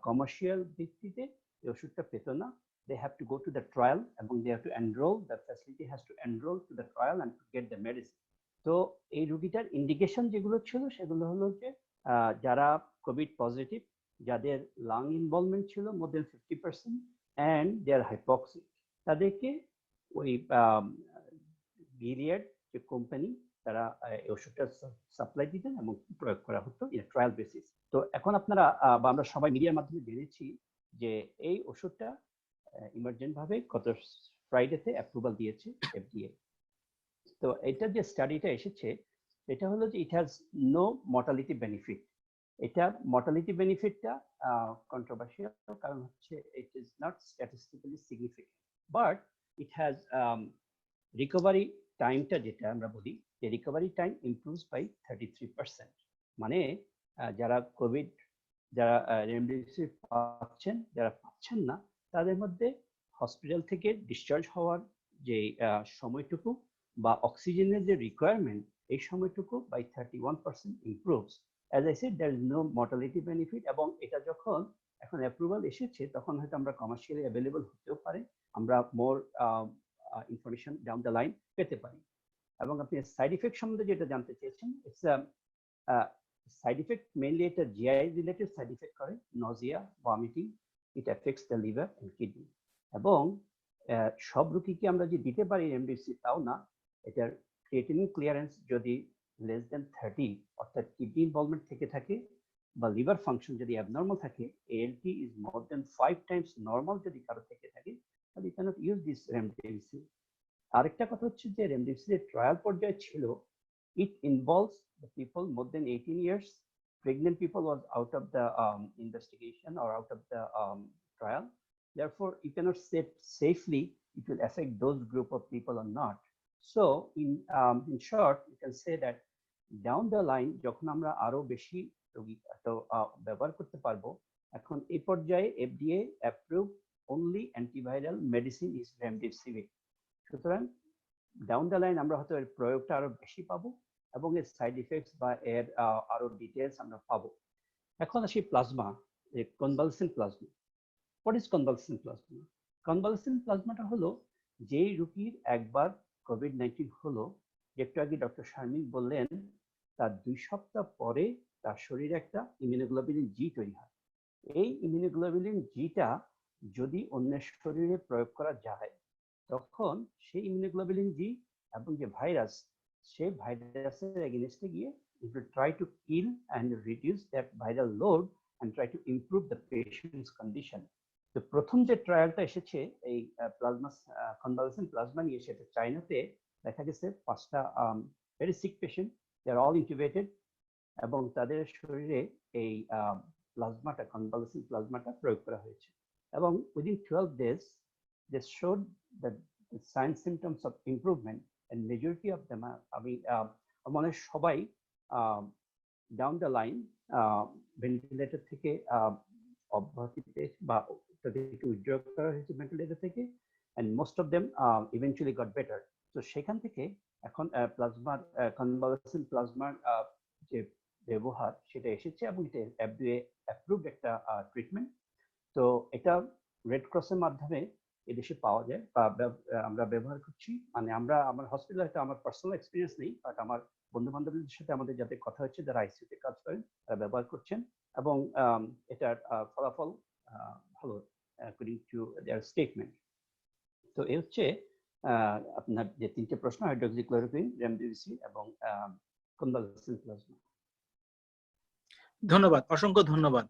কমার্শিয়াল ভিত্তিতে এই ওষুধটা পেত না। They have to go to the trial, এবং they have to enroll, the facility has to enroll to the trial and to get the medicine. তো এই রোগীটার ইন্ডিকেশন যেগুলো ছিল, সেগুলো হলো যে যারা কোভিড পজিটিভ, যাদের লাং ইনভলভমেন্ট ছিল মোর দেন 50% and they are hypoxic, তাদেরকে ওই গিলিয়াড যে কোম্পানি, তারা এই ওষুধটা সাপ্লাই দিতেন এবং প্রয়োগ করা হতো ইন ট্রায়াল বেসিস। তো এখন আপনারা বা আমরা সবাই মিডিয়ার মাধ্যমে জেনেছি যে এই ওষুধটা ইমার্জেন্ট ভাবে গত ফ্রাইডেতে অ্যাপ্রুভাল দিয়েছে FDA। তো এটা যে স্টাডিটা এসেছে, এটা হলো যে it has no mortality benefit. এটা মর্টালিটি বেনিফিটটা কন্ট্রোভার্সিয়াল, কারণ হচ্ছে it is not statistically significant, but it has recovery টাইমটা, যেটা আমরা বলি যে রিকভারি টাইম ইমপ্রুভস বাই 33%। মানে যারা কোভিড, যারা রেমডেসিভির পাচ্ছেন, যারা পাচ্ছেন না, তাদের মধ্যে হসপিটাল থেকে ডিসচার্জ হওয়ার যে সময়টুকু বা অক্সিজেনের যে রিকোয়ারমেন্ট, এই সময়টুকু by 31% improves. As I said, there is no mortality benefit. এবং এটা যখন এখন অ্যাপ্রুভাল এসেছে, তখন হয়তো আমরা কমার্শিয়ালি অ্যাভেলেবল হতেও পারে, আমরা more information down the line পেতে পারি। এবং আপনি সাইড ইফেক্ট সম্বন্ধে যেটা জানতে চেয়েছেন, ইটস সাইড ইফেক্ট মেইনলি এটা জিআই রিলেটেড সাইড ইফেক্ট করে, nausea, vomiting, it affects the liver and kidney. এবং সব রোগীকে আমরা যে দিতে পারি রেমডেসিভির তাও না। এটার ক্রিয়েটিনিন ক্লিয়ারেন্স যদি লেস দেন 30 অর্থাৎ কিডনি ইনভলভমেন্ট থেকে থাকে বা লিভার ফাংশন যদি অ্যাবনর্মাল থাকে, ALT is more than 5 times normal যদি কারো থেকে থাকে, তাহলে you can't use this remdesivir. আরেকটা কথা হচ্ছে যে রেমডেসিভির ট্রায়াল পর্যায়ে ছিল, it involves the people more than 18 years. Pregnant people was out of the investigation or out of the trial. Therefore, you cannot say safely it will affect those group of people or not. So, in short, you can say that down the line, যখন আমরা আরো বেশি রোগী ব্যবহার করতে পারবো, এখন এই পর্যায়ে FDA approved only antiviral medicine is remdesivir. সুতরাং ডাউন দ্য লাইন আমরা হয়তো এর প্রয়োগটা আরো বেশি পাবো এবং এর সাইড ইফেক্টস বা এর আরো ডিটেলস আমরা পাবো। এখন আসি plasma, convalescent plasma. What is convalescent plasma? Convalescent প্লাজমাটা হলো যেই রোগীর একবার কোভিড-19 হলো, একটু আগে ডক্টর শারমিন বললেন, তার 2 সপ্তাহ পরে তার শরীরে একটা ইমিউনোগ্লোবুলিন জি তৈরি হয়। এই ইমিউনোগ্লোবুলিন জিটা যদি অন্যের শরীরে প্রয়োগ করা যায়, তখন সেই ইমিউনোগ্লোবুলিন জি এবং যে ভাইরাস, সেই ভাইরাসের এগেইনস্টে গিয়ে it will try to kill and reduce that viral load and try to improve the patient's condition. তো প্রথম যে ট্রায়ালটা এসেছে এই প্লাজমা কনভালসেন্ট প্লাজমা নিয়ে, সেটা চায়নাতে দেখা গেছে 5টা ভেরি সিক পেশেন্ট, দে আর অল ইনকিউবেটেড, এবং তাদের শরীরে এই প্লাজমাটা কনভালসেন্ট প্লাজমাটা প্রয়োগ করা হয়েছে এবং within 12 days they showed that the signs symptoms of improvement and majority of them are, মানে সবাই down the line ভেন্টিলেটর থেকে অব্যাহতি পেয়েছে বা তাদেরকে উইথড্র করা হয়েছে ভেন্টিলেটর থেকে, and most of them eventually got better. তো সেখান থেকে এখন প্লাজমার কনভালসেন্ট প্লাজমার যে ব্যবহার সেটা এসেছে এবং এটা FDA অ্যাপ্রুভড একটা ট্রিটমেন্ট। তো এটা রেড ক্রসের মাধ্যমে এদেশে পাওয়া যায় বা আমরা ব্যবহার করছি। মানে আমার হসপিটালে হয়তো আমার পার্সোনাল এক্সপিরিয়েন্স নেই, বাট আমার বন্ধু বান্ধবদের সাথে আমাদের যাদের কথা হচ্ছে, যারা আইসিইউতে কাজ করেন, তারা ব্যবহার করছেন এবং এটার ফলাফল ভালো অ্যাকর্ডিং টু দেয়ার স্টেটমেন্ট। তো এই হচ্ছে আপনার যে 3টে প্রশ্ন, হাইড্রোক্সিক্লোরোকুইন, রেমডেসিভির এবং কনভালসেন্ট প্লাজমা। ধন্যবাদ, অসংখ্য ধন্যবাদ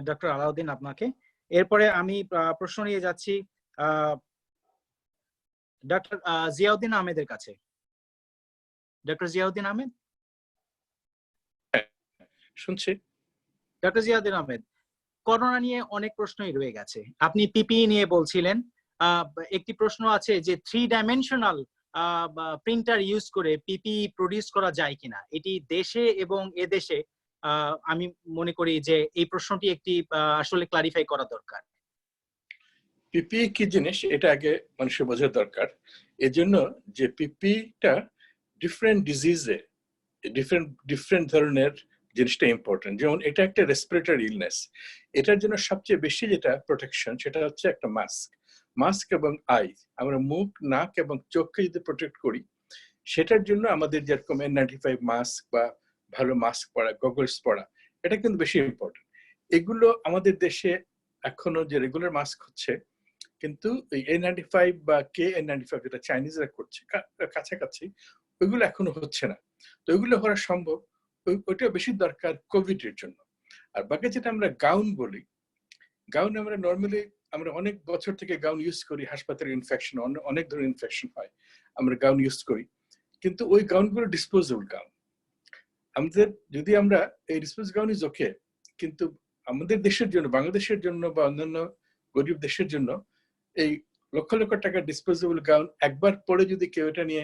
ডক্টর আলাউদ্দিন আপনাকে। এরপরে আমি প্রশ্ন নিয়ে যাচ্ছি ডক্টর জিয়াউদ্দিন আহমেদের কাছে। ডক্টর জিয়াউদ্দিন আহমেদ, শুনছি। ডক্টর জিয়াউদ্দিন আহমেদ, করোনা নিয়ে অনেক প্রশ্নই রয়ে গেছে। আপনি পিপিই নিয়ে বলছিলেন, একটি প্রশ্ন আছে যে 3-ডাইমেনশনাল প্রিন্টার ইউজ করে পিপিই প্রডিউস করা যায় কিনা, এটি দেশে এবং এদেশে আমি মনে করি যে এই প্রশ্নটি একটি আসলে ক্লারিফাই করা দরকার। পিপিই কি জিনিস এটা আগে মানুষের বোঝা দরকার। এজন্য যে পিপিইটা ডিফারেন্ট ডিজিজে ডিফারেন্ট ধরনের জিনিসটা ইম্পর্টেন্ট। যেমন এটা একটা রেসপিরেটরি ইলনেস, এটার জন্য সবচেয়ে বেশি যেটা প্রোটেকশন সেটা হচ্ছে একটা মাস্ক এবং আই। আমরা মুখ, নাক এবং চোখকে যদি প্রোটেক্ট করি, সেটার জন্য আমাদের যেরকম N95 মাস্ক বা ভালো মাস্ক পরা, গগলস পরা, এটা কিন্তু বেশি ইম্পর্টেন্ট। এগুলো আমাদের দেশে এখনো যে রেগুলার মাস্ক হচ্ছে, কিন্তু এই N95 বা KN95 যেটা চাইনিজরা করছে কাছাকাছি, ওইগুলো এখনো হচ্ছে না। তো ওইগুলো হওয়া সম্ভব, ওইটা বেশি দরকার কোভিড এর জন্য। আর বাকি যেটা আমরা গাউন বলি, গাউন আমরা নর্মালি আমরা অনেক বছর থেকে গাউন ইউজ করি, হাসপাতালের ইনফেকশন, অনেক ধরনের ইনফেকশন হয়, আমরা গাউন ইউজ করি, কিন্তু ওই গাউনগুলো ডিসপোজেবল গাউন। আমাদের যদি আমরা এই ডিসপোজ গাউন ইজ ওকে, কিন্তু আমাদের দেশের জন্য, বাংলাদেশের জন্য বা অন্যান্য গরিব দেশের জন্য এই লক্ষ লক্ষ টাকার ডিসপোজেবল গাউন একবার পরে যদি কেউ এটা নিয়ে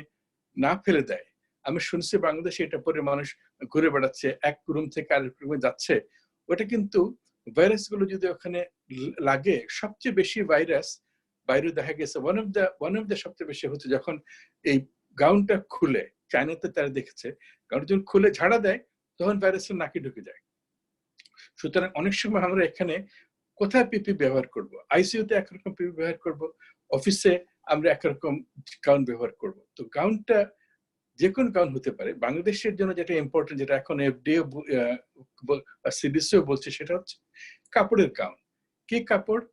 না ফেলে দেয়, আমি শুনছি বাংলাদেশে এটা পরে মানুষ ঘুরে বেড়াচ্ছে, এক রুম থেকে আরেক রুমে যাচ্ছে, ওটা কিন্তু ভাইরাস গুলো যদি ওখানে লাগে, সবচেয়ে বেশি ভাইরাস বাইরে দেখা গেছে ওয়ান অফ দ্য সবচেয়ে বেশি হচ্ছে যখন এই গাউনটা খুলে, চায়নাতে তারা দেখেছে গাউনটা যখন খুলে ঝাড়া দেয় তখন ভাইরাসটা নাকে ঢুকে যায়। সুতরাং অনেক সময় আমরা এখানে কোথায় পিপি ব্যবহার করব, আইসিইউতে একরকম পিপি ব্যবহার করব, অফিসে আমরা একরকম গাউন ব্যবহার করব। তো গাউনটা যে কোন গাউন হতে পারে। বাংলাদেশের জন্য যেটা ইম্পর্টেন্ট, যেটা এখন FDA সিডিসিও বলছে, সেটা হচ্ছে কাপড়ের গাউন। কি কাপড়?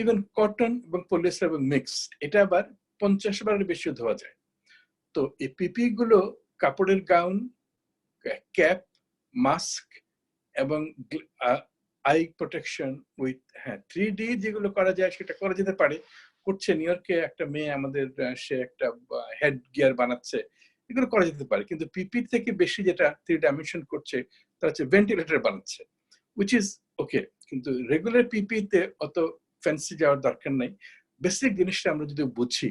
ইভেন কটন এবং পলিয়েস্টার এবং মিক্সড, এটা আবার 50 বারের বেশি ধোয়া যায়। তো এই পিপি গুলো কাপড়ের গাউন, ক্যাপ, মাস্ক এবং আই প্রোটেকশন উইথ 3D যেগুলো করা যায় সেটা করা যেতে পারে। করছে নিউ ইয়র্কে একটা মেয়ে আমাদের, সে একটা হেড গিয়ার বানাচ্ছে, এগুলো করা যেতে পারে। কিন্তু পিপি থেকে বেশি যেটা 3 ডাইমেনশন করছে তারা হচ্ছে ভেন্টিলেটর বানাচ্ছে, উইচ ইজ ওকে। কিন্তু রেগুলার পিপি তে অত ফ্যান্সি যাওয়ার দরকার নাই। বেসিক জিনিসটা আমরা যদি বুঝি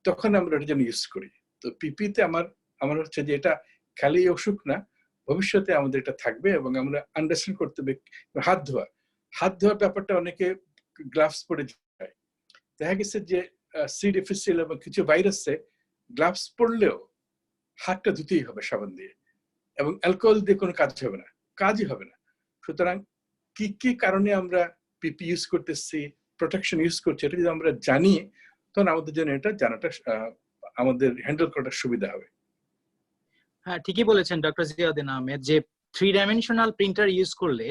তখন আমরা এটা যেন ইউজ করি। তো পিপি তে আমার হচ্ছে যে এটা খালি অসুখ না, ভবিষ্যতে আমাদের এটা থাকবে এবং আমরা আন্ডারস্ট্যান্ড করতে হবে। হাত ধোয়া ব্যাপারটা অনেকে গ্লাভস পরে যায়, দেখা গেছে যে সি ডিফিসিল এবং কিছু ভাইরাসে গ্লাভস পরলেও হাতটা ধুতেই হবে সাবান দিয়ে, এবং অ্যালকোহল দিয়ে কোনো কাজই হবে না। সুতরাং কি কি কারণে আমরা পিপি ইউজ করতেছি, প্রোটেকশন ইউজ করছি, এটা যদি আমরা জানি তখন আমাদের জন্য এটা জানাটা আমাদের হ্যান্ডেল করাটা সুবিধা হবে। হ্যাঁ, ঠিকই বলেছেন ডক্টর জিয়াউদ্দিন আহমেদ, যে 3 ডাইমেনশনাল প্রিন্টার ইউজ করলে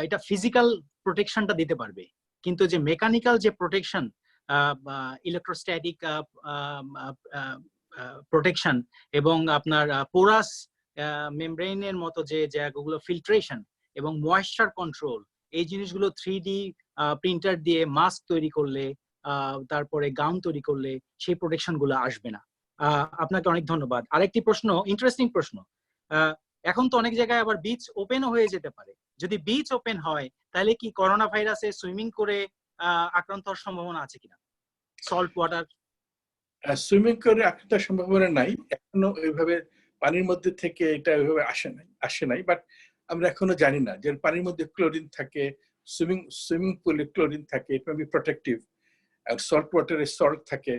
এটা ফিজিক্যাল প্রোটেকশনটা দিতে পারবে, কিন্তু যে মেকানিক্যাল যে প্রোটেকশন, ইলেকট্রোস্ট্যাটিক প্রোটেকশন এবং আপনার পোরাস মেমব্রেনের মতো যে জায়গাগুলো ফিল্ট্রেশন এবং ময়েশ্চার কন্ট্রোল, এই জিনিসগুলো 3D প্রিন্টার দিয়ে মাস্ক তৈরি করলে, তারপরে গাউন তৈরি করলে সেই প্রোটেকশন গুলো আসবে না। আপনাকে অনেক ধন্যবাদ। আরেকটি প্রশ্ন, ইন্টারেস্টিং প্রশ্ন, এখন তো অনেক জায়গায় আবার বিচ ওপেনও হয়ে যেতে পারে। যদি বিচ ওপেন হয় তাহলে কি করোনা ভাইরাসে সুইমিং করে আক্রান্ত হওয়ার সম্ভাবনা আছে কিনা? সল্ট ওয়াটার সুইমিং করে আক্রান্তের সম্ভাবনা নাই এখনো, ওইভাবে পানির মধ্যে থেকে এটা ওইভাবে আসে নাই। বাট আমরা এখনো জানি না যে পানির মধ্যে ক্লোরিন থাকে, সুইমিং পুলে ক্লোরিন থাকে, ইট মে বি প্রোটেক্টিভ, আর সল্ট ওয়াটারে সল্ট থাকে,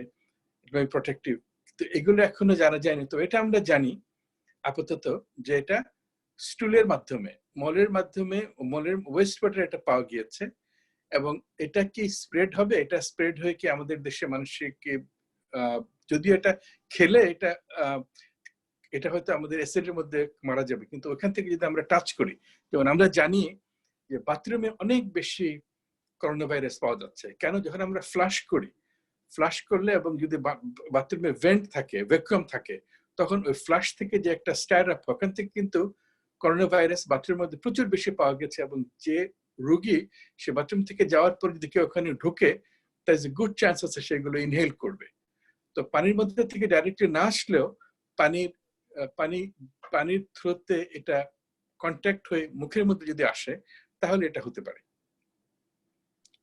ইট মে বি প্রোটেক্টিভ। তো এগুলো এখনো জানা যায়নি। তো এটা আমরা জানি আপাতত যে এটা স্টুলের মাধ্যমে, মলের ওয়েস্ট ওয়াটার এটা পাওয়া গিয়েছে, এবং এটা কি স্প্রেড হবে, এটা স্প্রেড হয়ে কি আমাদের দেশে মানুষকে, যদিও এটা খেলে এটা হয়তো আমাদের অ্যাসিডের মধ্যে মারা যাবে, কিন্তু ওখান থেকে যদি আমরা টাচ করি, যেমন আমরা জানি যে বাথরুমে অনেক বেশি করোনা ভাইরাস পাওয়া যাচ্ছে। কেন? যখন আমরা ফ্লাশ করলে এবং যদি বাথরুমে ভেন্ট থাকে, ভ্যাকুয়াম থাকে, তখন ওই ফ্লাশ থেকে যে একটা স্টার আপ, ওখান থেকে কিন্তু করোনা ভাইরাস বাথরুমের মধ্যে প্রচুর বেশি পাওয়া গেছে। এবং যে রোগী সে বাথরুম থেকে যাওয়ার পর যদি কেউ ওখানে ঢুকে, তার যে গুড চান্স আছে সেগুলো ইনহেল করবে। তো পানির মধ্যে থেকে ডাইরেক্টলি না আসলেও পানির থ্রুতে এটা কন্ট্যাক্ট হয়ে মুখের মধ্যে যদি আসে তাহলে এটা হতে পারে।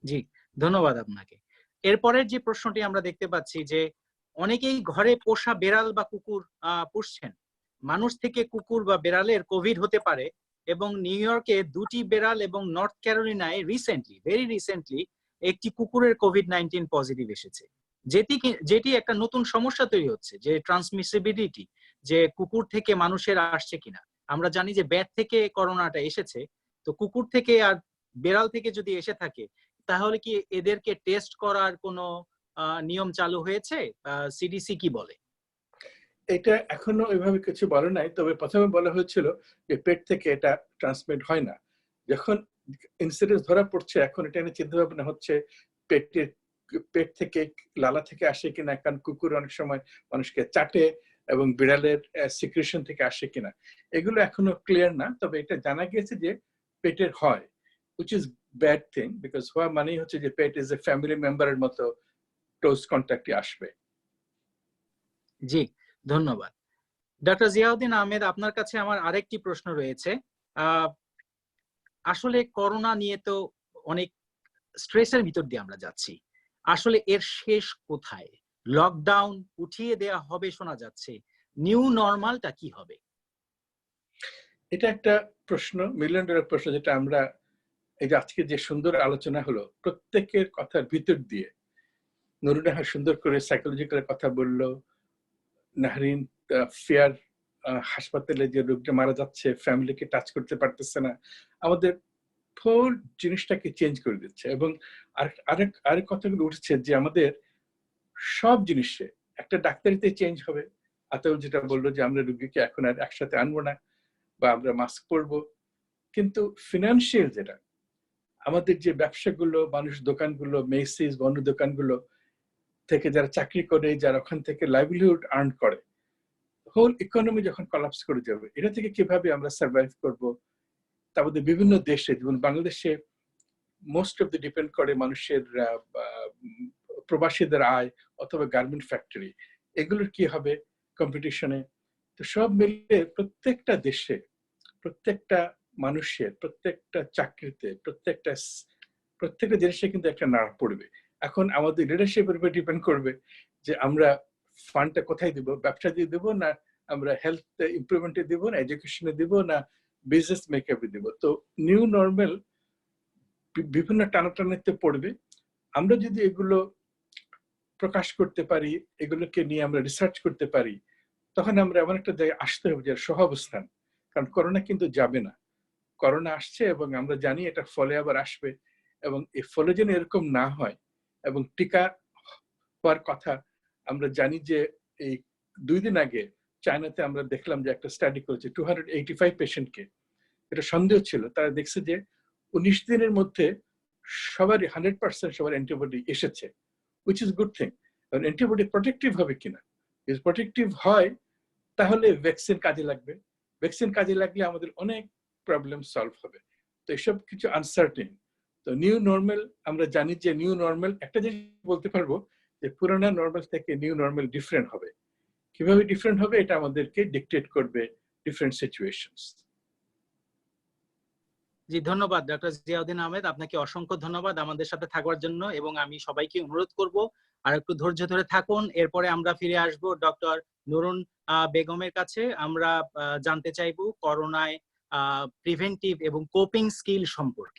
জি, ধন্যবাদ আপনাকে। এরপরের যে প্রশ্নটি আমরা দেখতে পাচ্ছি যে অনেকেই ঘরে পোষা বেড়াল বা কুকুর পুষছেন। মানুষ থেকে কুকুর বা বেড়ালের কোভিড হতে পারে, এবং নিউ ইয়র্কে 2টি বেড়াল এবং নর্থ ক্যারোলিনায় ভেরি রিসেন্টলি একটি কুকুরের কোভিড-19 পজিটিভ এসেছে, যেটি একটা নতুন সমস্যা তৈরি হচ্ছে, যে ট্রান্সমিসিবিলিটি, যে কুকুর থেকে মানুষের আসছে কিনা। আমরা জানি যে ব্যাট থেকে করোনাটা এসেছে, তো কুকুর থেকে আর বেড়াল থেকে যদি এসে থাকে তাহলে কি এদেরকে টেস্ট করার কোনো নিয়ম চালু হয়েছে? সিডিসি কি বলে? এটা এখনো ওইভাবে কিছু বলে নাই, তবে প্রথমে বলা হয়েছিল যে পেট থেকে এটা ট্রান্সমিট হয় না। যখন ইনসিডেন্স ধরা পড়ছে, এখন এটা নিয়ে চিন্তা ভাবনা হচ্ছে পেট থেকে, লালা থেকে আসে কিনা, কারণ কুকুর অনেক সময় মানুষকে চাটে, এবং বিড়ালের সিক্রেশন থেকে আসে কিনা, এগুলো এখনো ক্লিয়ার না। তবে এটা জানা গিয়েছে যে পেটের হয়, which is bad thing, because হওয়া মানেই হচ্ছে যে পেট ইজ এ ফ্যামিলি মেম্বারের মতো ক্লোজ কন্ট্যাক্টে আসবে। জি, ধন্যবাদ। ডক্টর জিয়াউদ্দিন আহমেদ, আপনার কাছে আমার আরেকটি প্রশ্ন রয়েছে। আসলে করোনা নিয়ে তো অনেক স্ট্রেসের ভিতর দিয়ে আমরা যাচ্ছি। আসলে এর শেষ কোথায়? লকডাউন উঠিয়ে দেয়া হবে শোনা যাচ্ছে, নিউ নরমালটা কি হবে? এটা একটা প্রশ্ন, মিলিয়ন ডলার প্রশ্ন, যেটা আমরা এই যে আজকে যে সুন্দর আলোচনা হলো, প্রত্যেকের কথার ভিতর দিয়ে নুরুন্নাহা সুন্দর করে সাইকোলজিক্যাল কথা বললো, নাহরিন ফেয়ার হাসপাতালে যে রোগীটা মারা যাচ্ছে, ফ্যামিলিকে টাচ করতে পারতেছে না, আমাদের ফুল জিনিসটাকে চেঞ্জ করে দিচ্ছে। এবং আরেক কথাগুলো উঠছে যে আমাদের সব জিনিসে একটা ডাক্তারিতে চেঞ্জ হবে। আতাউল যেটা বললো যে আমরা রোগীকে এখন আর একসাথে আনবো না, বা আমরা মাস্ক পরবো, কিন্তু ফিনান্সিয়াল যেটা, আমাদের যে ব্যবসাগুলো, মানুষ দোকানগুলো, মেসিস, অন্য দোকানগুলো থেকে যারা চাকরি করে, যারা ওখান থেকে লাইভলিহুড আর্ন করে, হোল ইকোনমি যখন কলাপস করে যাবে, এটা থেকে কিভাবে আমরা সার্ভাইভ করব? তারপরে বিভিন্ন দেশে, যেমন বাংলাদেশে মোস্ট অফ দ্য ডিপেন্ড করে মানুষের প্রবাসীদের আয় অথবা গার্মেন্ট ফ্যাক্টরি, এগুলোর কি হবে কম্পিটিশনে? তো সব মিলিয়ে প্রত্যেকটা দেশে, প্রত্যেকটা মানুষের, প্রত্যেকটা চাকরিতে, প্রত্যেকটা জিনিসে কিন্তু একটা নাড়া পড়বে। এখন আমাদের লিডারশিপের উপর ডিপেন্ড করবে যে আমরা ফান্ডটা কোথায় দিব, ব্যবসা দিয়ে দেবো, না আমরা হেলথ ইমপ্রুভমেন্টে দিব, না এডুকেশনে দিব, না বিজনেস মেকআপে দিব। তো নিউ নর্মাল বিভিন্ন টানাটানিতে পড়বে। আমরা যদি এগুলো প্রকাশ করতে পারি, এগুলোকে নিয়ে আমরা রিসার্চ করতে পারি, তখন আমরা এমন একটা জায়গায় আসতে হবে যে সহাবস্থান। কারণ করোনা কিন্তু যাবে না, করোনা আসছে এবং আমরা জানি এটা ফলে আবার আসবে, এবং এই ফলে যেন এরকম না হয় এবং টিকা হওয়ার কথা। আমরা জানি যে এই 2 দিন আগে চায়নাতে আমরা দেখলাম যে একটা স্টাডি করেছে 285 পেশেন্টকে, এটা সন্দেহ ছিল, তারা দেখছে যে 19 দিনের মধ্যে সবারই 100% সবার অ্যান্টিবডি এসেছে, which is good thing। কারণ অ্যান্টিবডি প্রোটেক্টিভ হবে কিনা, যদি প্রোটেক্টিভ হয় তাহলে ভ্যাকসিন কাজে লাগবে, ভ্যাকসিন কাজে লাগলে আমাদের অনেক প্রবলেম সলভ হবে। তো এসব কিছু আনসার্টেন। তো নিউ নর্মাল, আমরা জানি যে নিউ নর্মাল, একটা জিনিস বলতে পারবো যে পুরোনো নর্মাল থেকে নিউ নর্মাল ডিফারেন্ট হবে। কিভাবে ডিফারেন্ট হবে এটা আমাদেরকে ডিকটেট করবে ডিফারেন্ট সিচুয়েশনস। জি, ধন্যবাদ ডক্টর জিয়াউদ্দিন আহমেদ, আপনাকে অসংখ্য ধন্যবাদ আমাদের সাথে থাকার জন্য। এবং আমি সবাইকে অনুরোধ করব আর একটু ধৈর্য ধরে থাকুন। এরপরে আমরা ফিরে আসব ডক্টর নুরুন বেগমের কাছে। আমরা জানতে চাইবো করোনায় প্রিভেন্টিভ এবং কোপিং স্কিল সম্পর্কে।